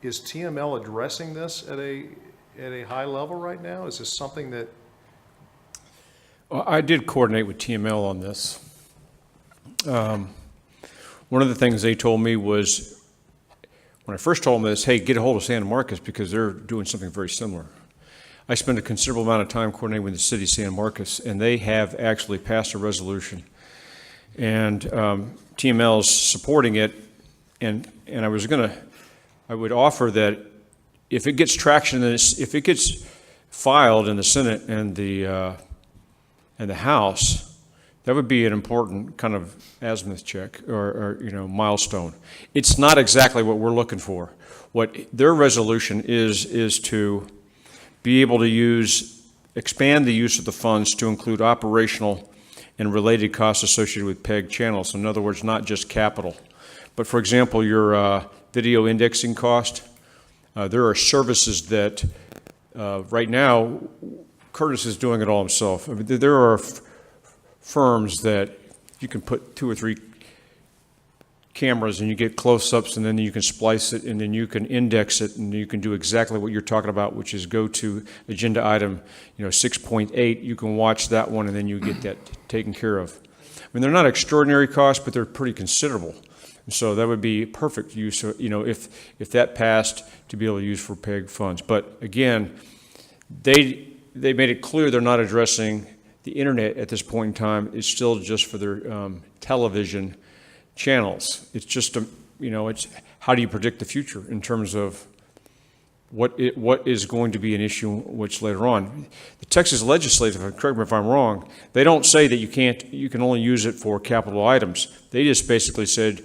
Is TML addressing this at a high level right now? Is this something that? Well, I did coordinate with TML on this. One of the things they told me was, when I first told them this, hey, get a hold of San Marcos because they're doing something very similar. I spent a considerable amount of time coordinating with the city of San Marcos, and they have actually passed a resolution. And TML is supporting it, and I would offer that if it gets traction, if it gets filed in the Senate and the House, that would be an important kind of azimuth check or milestone. It's not exactly what we're looking for. What their resolution is to be able to expand the use of the funds to include operational and related costs associated with PEG channels. In other words, not just capital. But for example, your video indexing cost, there are services that right now, Curtis is doing it all himself. I mean, there are firms that you can put 2 or 3 cameras and you get close-ups, and then you can splice it, and then you can index it, and you can do exactly what you're talking about, which is go to agenda item 6.8. You can watch that one, and then you get that taken care of. I mean, they're not extraordinary costs, but they're pretty considerable. And so that would be perfect use, if that passed, to be able to use for PEG funds. But again, they made it clear they're not addressing the internet at this point in time. It's still just for their television channels. It's just it's how do you predict the future in terms of what is going to be an issue which later on. The Texas legislature, correct me if I'm wrong, they don't say that you can only use it for capital items. They just basically said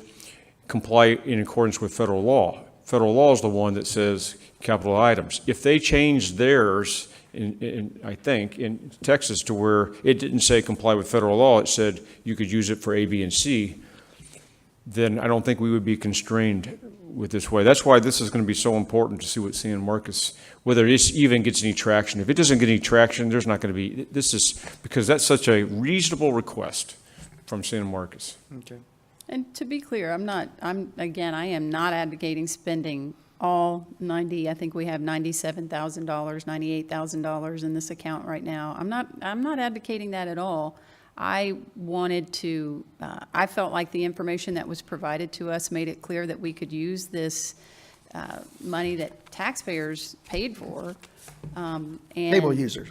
comply in accordance with federal law. Federal law is the one that says capital items. If they change theirs, I think, in Texas to where it didn't say comply with federal law, it said you could use it for A, B, and C, then I don't think we would be constrained with this way. That's why this is going to be so important to see what San Marcos, whether it even gets any traction. If it doesn't get any traction, there's not going to be, this is, because that's such a reasonable request from San Marcos. Okay. And to be clear, I am not advocating spending all 90, I think we have $97,000, $98,000 in this account right now. I'm not advocating that at all. I wanted to, I felt like the information that was provided to us made it clear that we could use this money that taxpayers paid for. And Cable users.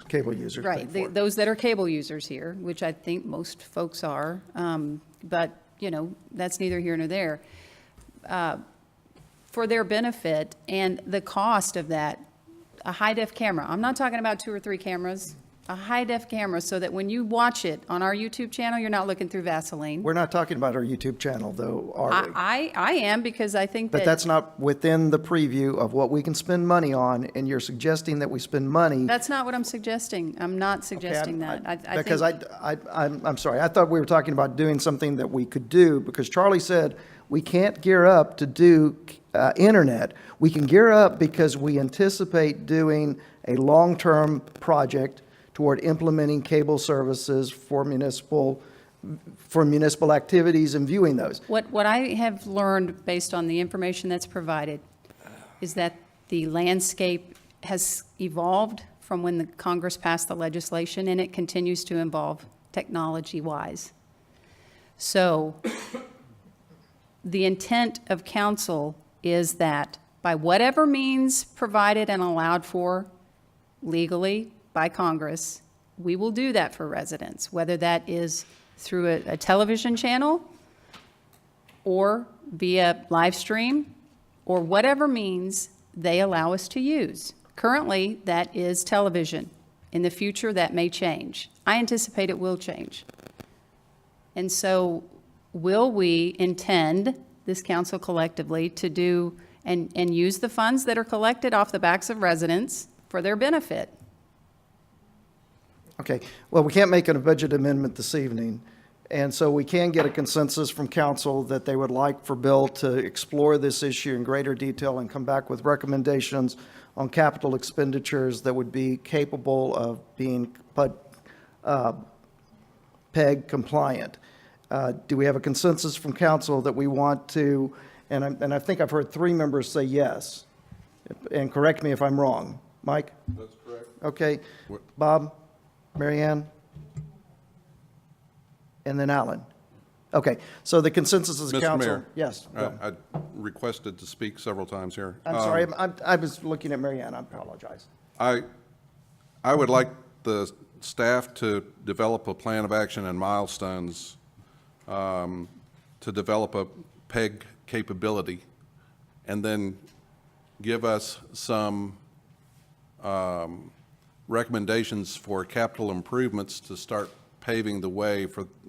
Right, those that are cable users here, which I think most folks are, but that's neither here nor there. For their benefit and the cost of that, a high-def camera. I'm not talking about 2 or 3 cameras, a high-def camera, so that when you watch it on our YouTube channel, you're not looking through Vaseline. We're not talking about our YouTube channel, though, are we? I am, because I think But that's not within the preview of what we can spend money on, and you're suggesting that we spend money. That's not what I'm suggesting. I'm not suggesting that. Because I'm sorry, I thought we were talking about doing something that we could do, because Charlie said we can't gear up to do internet. We can gear up because we anticipate doing a long-term project toward implementing cable services for municipal activities and viewing those. What I have learned based on the information that's provided is that the landscape has evolved from when the Congress passed the legislation, and it continues to evolve technology-wise. So the intent of council is that by whatever means provided and allowed for legally by Congress, we will do that for residents, whether that is through a television channel or via live stream or whatever means they allow us to use. Currently, that is television. In the future, that may change. I anticipate it will change. And so will we intend, this council collectively, to do and use the funds that are collected off the backs of residents for their benefit? Okay, well, we can't make a budget amendment this evening, and so we can get a consensus from council that they would like for Bill to explore this issue in greater detail and come back with recommendations on capital expenditures that would be capable of being PEG compliant. Do we have a consensus from council that we want to, and I think I've heard 3 members say yes, and correct me if I'm wrong. Mike? That's correct. Okay. Bob? Mary Ann? And then Alan? Okay, so the consensus is the Mr. council. Mayor. Yes. Bill. I requested to speak several times here. I'm sorry, I was looking at Mary Ann, I apologize. I would like the staff to develop a plan of action and milestones to develop a PEG capability, and then give us some recommendations for capital improvements to start paving the way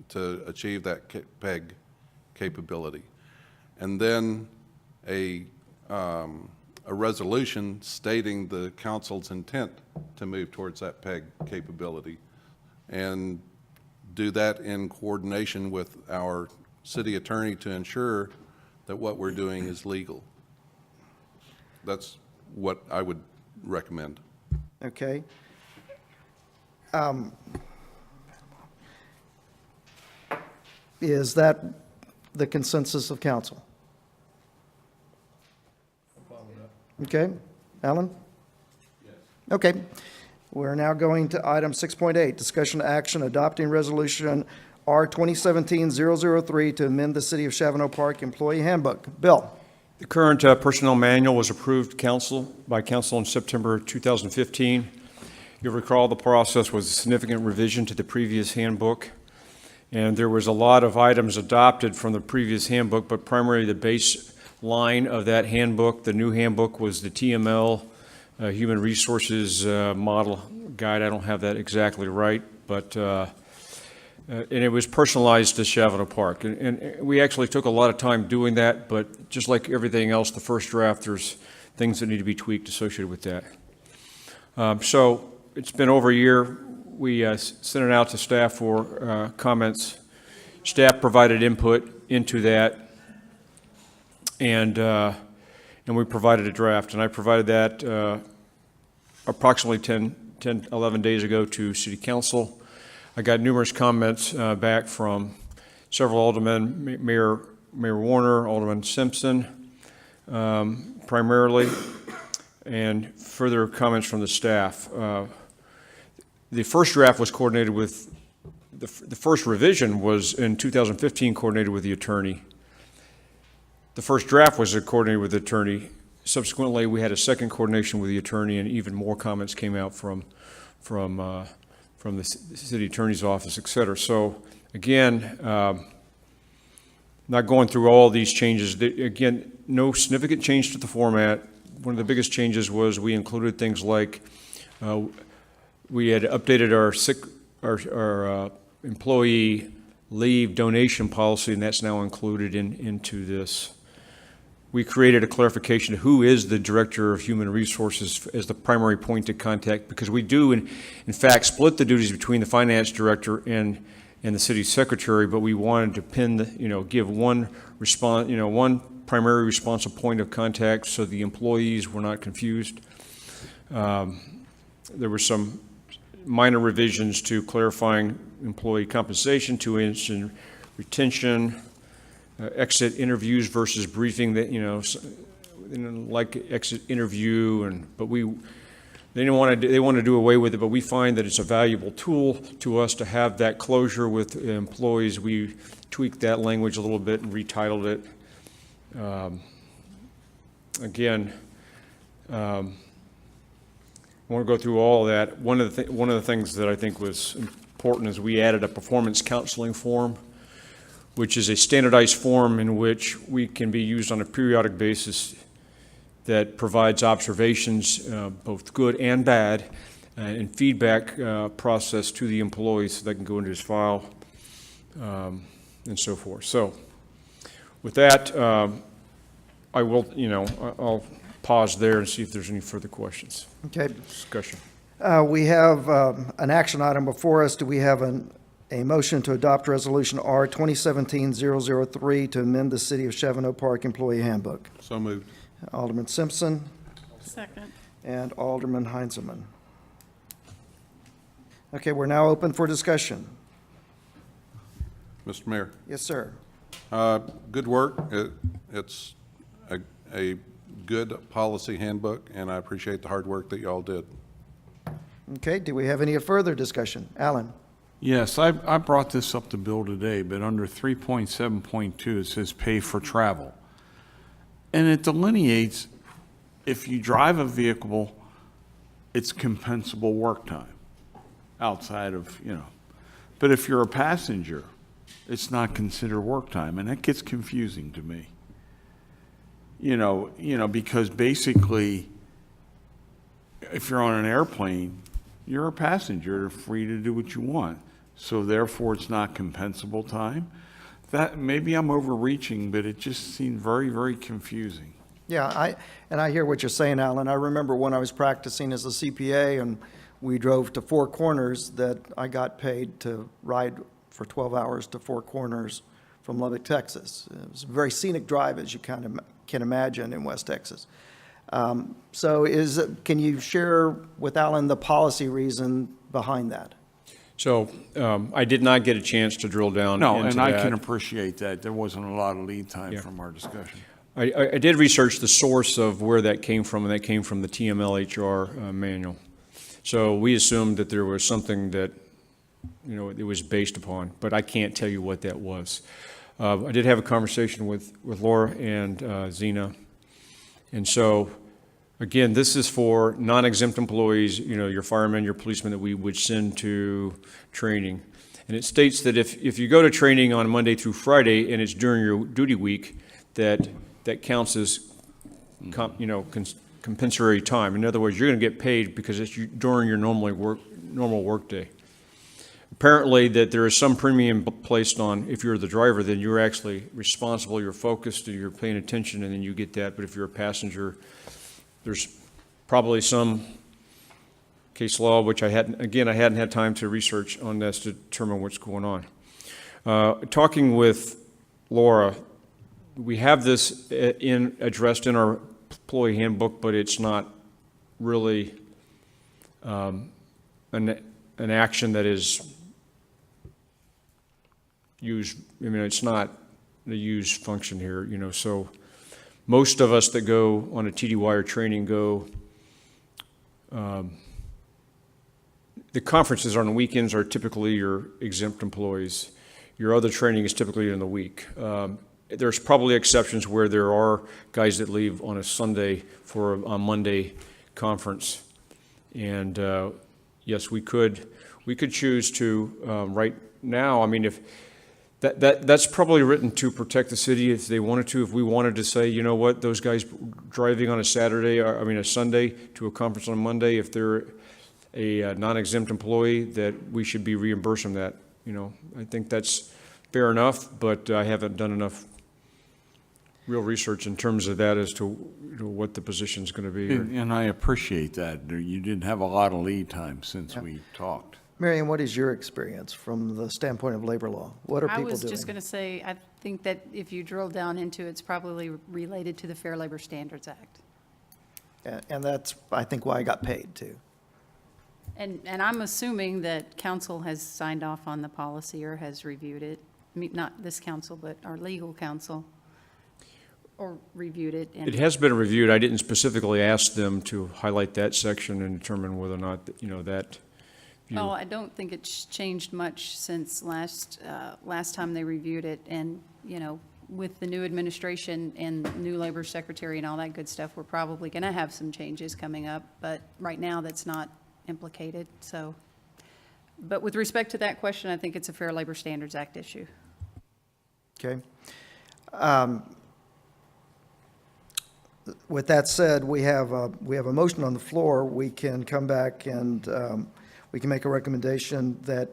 to achieve that PEG capability. And then a resolution stating the council's intent to move towards that PEG capability, and do that in coordination with our city attorney to ensure that what we're doing is legal. That's what I would recommend. Okay. Is that the consensus of council? Okay. Alan? Yes. Okay. We're now going to item 6.8, discussion action adopting resolution R 2017-003 to amend the City of Shavano Park Employee Handbook. Bill? The current personnel manual was approved by council in September 2015. You'll recall the process was a significant revision to the previous handbook, and there was a lot of items adopted from the previous handbook, but primarily the baseline of that handbook, the new handbook, was the TML, Human Resources Model Guide. I don't have that exactly right, but and it was personalized to Shavano Park. And we actually took a lot of time doing that, but just like everything else, the first draft, there's things that need to be tweaked associated with that. So it's been over a year. We sent it out to staff for comments. Staff provided input into that, and we provided a draft. And I provided that approximately 11 days ago to City Council. I got numerous comments back from several aldermen, Mayor Warner, Alderman Simpson, primarily, and further comments from the staff. The first draft was coordinated with, the first revision was in 2015 coordinated with the attorney. The first draft was coordinated with the attorney. Subsequently, we had a second coordination with the attorney, and even more comments came out from the city attorney's office, et cetera. So again, not going through all these changes. Again, no significant change to the format. One of the biggest changes was we included things like we had updated our employee leave donation policy, and that's now included into this. We created a clarification of who is the Director of Human Resources as the primary point of contact, because we do, in fact, split the duties between the Finance Director and the City Secretary, but we wanted to give one one primary responsible point of contact so the employees were not confused. There were some minor revisions to clarifying employee compensation, to instant retention, exit interviews versus briefing, that like exit interview, but they want to do away with it, but we find that it's a valuable tool to us to have that closure with employees. We tweaked that language a little bit and retitled it. Again, I want to go through all of that. One of the things that I think was important is we added a performance counseling form, which is a standardized form in which we can be used on a periodic basis that provides observations, both good and bad, and feedback process to the employee so they can go into his file. and so forth. So with that, I will, I'll pause there and see if there's any further questions, Okay. discussion. We have an action item before us. Do we have a motion to adopt Resolution R 2017-003 to amend the City of Shavano Park Employee Handbook? So moved. Alderman Simpson Second. and Alderman Heinzelman. Okay, we're now open for discussion. Mr. Mayor, Yes, sir. good work. It's a good policy handbook, and I appreciate the hard work that y'all did. Okay, do we have any further discussion? Alan? Yes, I brought this up to Bill today, but under 3.7.2, it says pay for travel. And it delineates, if you drive a vehicle, it's compensable work time outside of, But if you're a passenger, it's not considered work time, and that gets confusing to me. Because basically, if you're on an airplane, you're a passenger, you're free to do what you want. So therefore, it's not compensable time. That, maybe I'm overreaching, but it just seemed very, very confusing. Yeah, I hear what you're saying, Alan. I remember when I was practicing as a CPA and we drove to Four Corners that I got paid to ride for 12 hours to Four Corners from Lubbock, Texas. It was a very scenic drive, as you kind of can imagine, in West Texas. So can you share with Alan the policy reason behind that? So I did not get a chance to drill down No, into and that. I can appreciate that. There wasn't a lot of lead time Yeah. from our discussion. I did research the source of where that came from, and that came from the TMLHR manual. So we assumed that there was something that, it was based upon, but I can't tell you what that was. I did have a conversation with Laura and Zena. And so, again, this is for non-exempt employees, your firemen, your policemen that we would send to training. And it states that if you go to training on Monday through Friday and it's during your duty week, that counts as, compensatory time. In other words, you're going to get paid because it's during your normal work day. Apparently that there is some premium placed on, if you're the driver, then you're actually responsible, you're focused, you're paying attention, and then you get that. But if you're a passenger, there's probably some case law, which I hadn't had time to research on this to determine what's going on. Talking with Laura, we have this addressed in our employee handbook, but it's not really an action that is used. It's not the use function here, so most of us that go on a TDY or training go, the conferences on the weekends are typically your exempt employees. Your other training is typically in the week. There's probably exceptions where there are guys that leave on a Sunday for a Monday conference. And yes, we could choose to, right now, if that's probably written to protect the city if they wanted to. If we wanted to say, you know what, those guys driving on a Sunday to a conference on Monday, if they're a non-exempt employee, that we should be reimbursing that. I think that's fair enough, but I haven't done enough real research in terms of that as to what the position's going to be. And I appreciate that. You didn't have a lot of lead time since we talked. Marion, what is your experience from the standpoint of labor law? What are I people was doing? just going to say, I think that if you drill down into it, it's probably related to the Fair Labor Standards Act. And that's, I think, why I got paid, too. And I'm assuming that council has signed off on the policy or has reviewed it. Not this council, but our legal counsel, or reviewed it. It has been reviewed. I didn't specifically ask them to highlight that section and determine whether or not, that view. Oh, I don't think it's changed much since last time they reviewed it. And, with the new administration and new labor secretary and all that good stuff, we're probably going to have some changes coming up. But right now, that's not implicated. So, but with respect to that question, I think it's a Fair Labor Standards Act issue. Okay. With that said, we have a motion on the floor. We can come back and we can make a recommendation that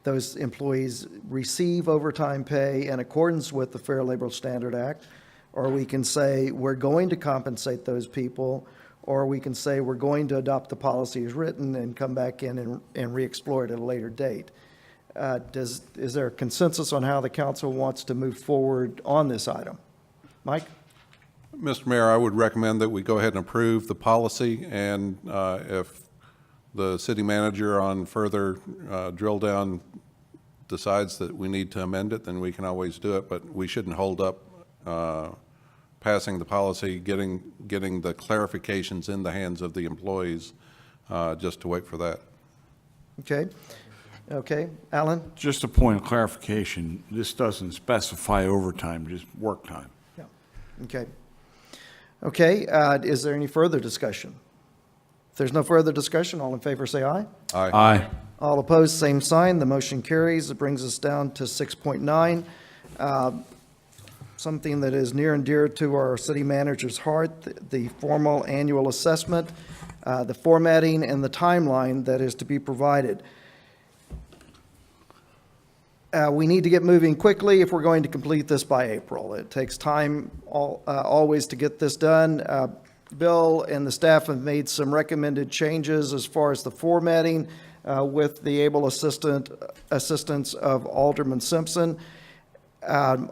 those employees receive overtime pay in accordance with the Fair Labor Standard Act, or we can say we're going to compensate those people, or we can say we're going to adopt the policy as written and come back in and re-explore it at a later date. Is there a consensus on how the council wants to move forward on this item? Mike? Mr. Mayor, I would recommend that we go ahead and approve the policy, and if the city manager on further drill down decides that we need to amend it, then we can always do it, but we shouldn't hold up passing the policy, getting the clarifications in the hands of the employees just to wait for that. Okay. Okay. Alan? Just a point of clarification, this doesn't specify overtime, just work time. Yeah. Okay. Okay, is there any further discussion? If there's no further discussion, all in favor say aye. Aye. All opposed, same sign. The motion carries. It brings us down to 6.9. Something that is near and dear to our city manager's heart, the formal annual assessment, the formatting and the timeline that is to be provided. We need to get moving quickly if we're going to complete this by April. It takes time always to get this done. Bill and the staff have made some recommended changes as far as the formatting with the able assistance of Alderman Simpson. I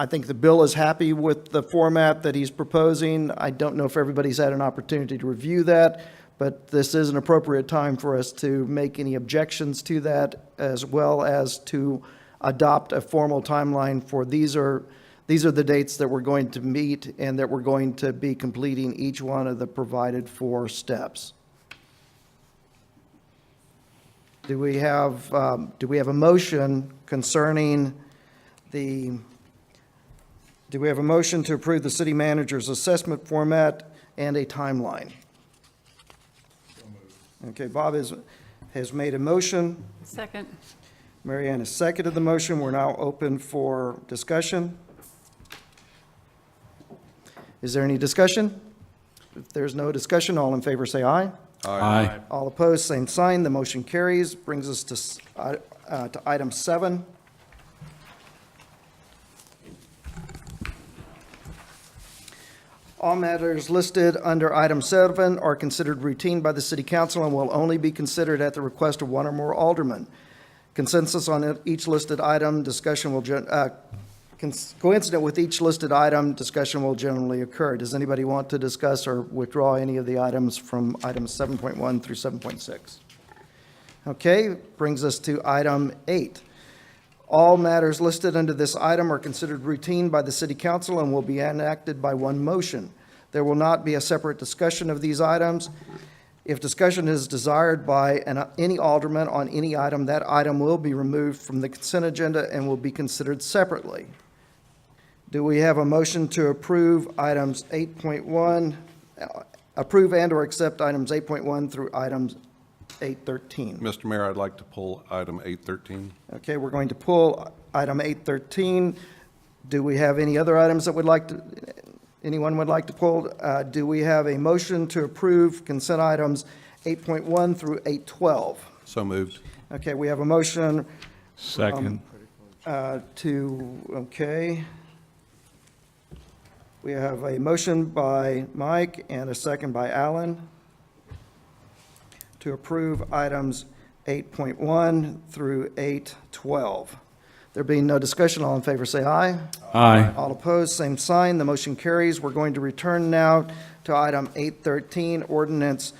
think the bill is happy with the format that he's proposing. I don't know if everybody's had an opportunity to review that, but this is an appropriate time for us to make any objections to that, as well as to adopt a formal timeline for these are the dates that we're going to meet and that we're going to be completing each one of the provided 4 steps. Do we have a motion concerning do we have a motion to approve the city manager's assessment format and a timeline? Okay, Bob has made a motion. Second. Mary Ann has seconded the motion. We're now open for discussion. Is there any discussion? If there's no discussion, all in favor say aye. Aye. All opposed, same sign. The motion carries. Brings us to item 7. All matters listed under item 7 are considered routine by the city council and will only be considered at the request of one or more aldermen. Consensus on each listed item, discussion will coincident with each listed item, discussion will generally occur. Does anybody want to discuss or withdraw any of the items from items 7.1 through 7.6? Okay, brings us to item 8. All matters listed under this item are considered routine by the city council and will be enacted by one motion. There will not be a separate discussion of these items. If discussion is desired by any alderman on any item, that item will be removed from the consent agenda and will be considered separately. Do we have a motion to approve items 8.1, approve and or accept items 8.1 through items 8.13? Mr. Mayor, I'd like to pull item 8.13. Okay, we're going to pull item 8.13. Do we have any other items that anyone would like to pull? Do we have a motion to approve consent items 8.1 through 8.12? So moved. Okay, we have a motion Second. okay. We have a motion by Mike and a second by Alan to approve items 8.1 through 8.12. There being no discussion, all in favor say aye. Aye. All opposed, same sign. The motion carries. We're going to return now to item 8.13, Ordinance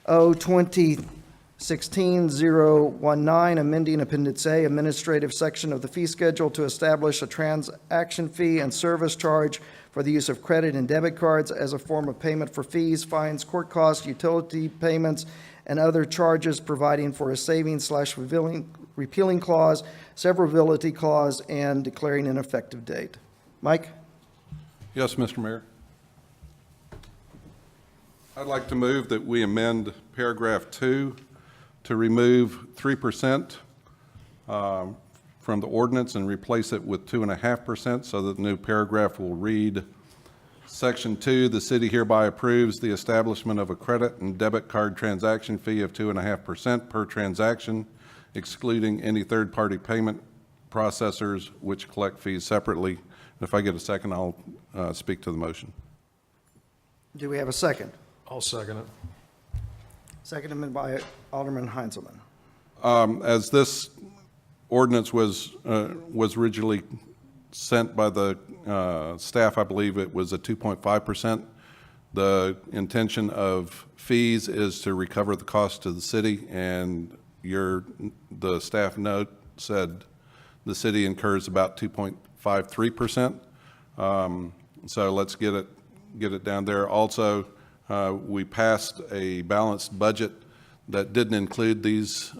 O-2017-019, amending Appendix A, administrative section of the fee schedule to establish a transaction fee and service charge for the use of credit and debit cards as a form of payment for fees, fines, court costs, utility payments, and other charges, providing for a saving/repealing clause, severability clause, and declaring an effective date. Mike? Yes, Mr. Mayor. I'd like to move that we amend paragraph 2 to remove 3% from the ordinance and replace it with 2.5%, so that the new paragraph will read, Section 2, the city hereby approves the establishment of a credit and debit card transaction fee of 2.5% per transaction excluding any third-party payment processors which collect fees separately. And if I get a second, I'll speak to the motion. Do we have a second? I'll second it. Seconded by Alderman Heinzelman. As this ordinance was originally sent by the staff, I believe it was a 2.5%. The intention of fees is to recover the cost to the city, and the staff note said the city incurs about 2.53%. So let's get it down there. Also, we passed a balanced budget that didn't include these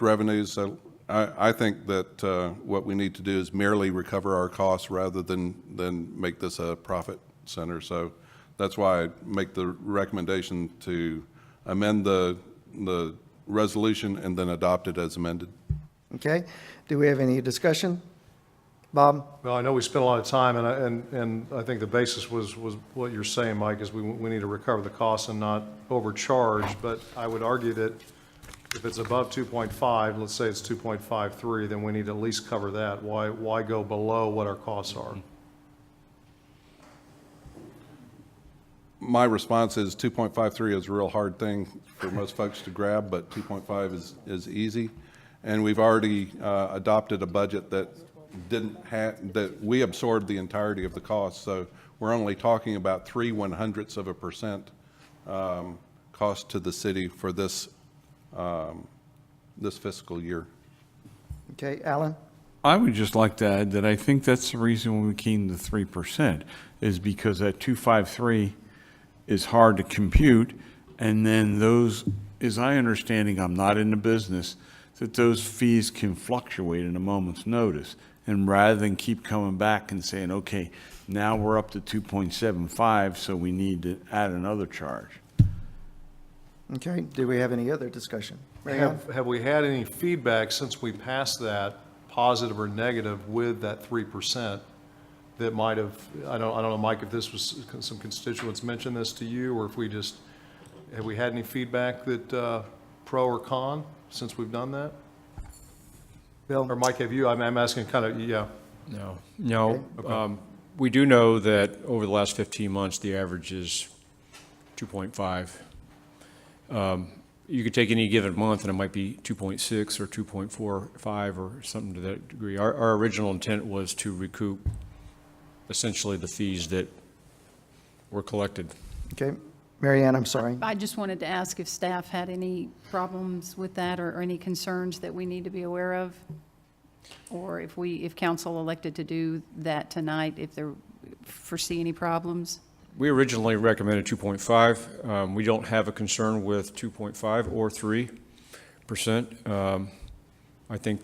revenues. So I think that what we need to do is merely recover our costs rather than make this a profit center. So that's why I make the recommendation to amend the resolution and then adopt it as amended. Okay. Do we have any discussion? Bob? Well, I know we spent a lot of time, and I think the basis was what you're saying, Mike, is we need to recover the costs and not overcharge. But I would argue that if it's above 2.5, let's say it's 2.53, then we need to at least cover that. Why go below what our costs are? My response is 2.53 is a real hard thing for most folks to grab, but 2.5 is easy. And we've already adopted a budget that that we absorbed the entirety of the cost. So we're only talking about 0.03% cost to the city for this fiscal year. Okay, Alan? I would just like to add that I think that's the reason we came to 3%, is because that 253 is hard to compute, and then those, as I understanding, I'm not in the business, that those fees can fluctuate in a moment's notice. And rather than keep coming back and saying, okay, now we're up to 2.75, so we need to add another charge. Okay, do we have any other discussion? Mary Ann? Have we had any feedback since we passed that, positive or negative, with that 3%? That might have, I don't know, Mike, if this was, some constituents mentioned this to you, or if have we had any feedback that pro or con since we've done that? Bill? Or Mike, have you? I'm asking kind of, yeah. No. Okay. We do know that over the last 15 months, the average is 2.5. You could take any given month and it might be 2.6 or 2.45 or something to that degree. Our original intent was to recoup essentially the fees that were collected. Okay, Mary Ann, I'm sorry. I just wanted to ask if staff had any problems with that or any concerns that we need to be aware of? Or if council elected to do that tonight, if there foresee any problems? We originally recommended 2.5. We don't have a concern with 2.5 or 3%. I think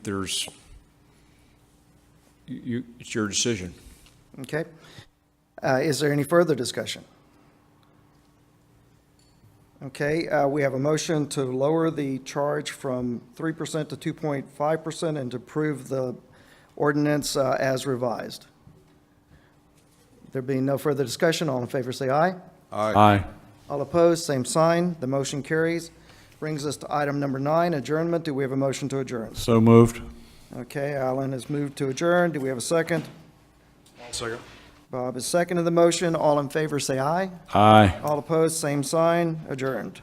it's your decision. Okay. Is there any further discussion? Okay, we have a motion to lower the charge from 3% to 2.5% and to approve the ordinance as revised. There being no further discussion, all in favor say aye. Aye. All opposed, same sign. The motion carries. Brings us to item number 9, adjournment. Do we have a motion to adjourn? So moved. Okay, Alan has moved to adjourn. Do we have a second? Second. Bob has seconded the motion. All in favor say aye. Aye. All opposed, same sign. Adjourned.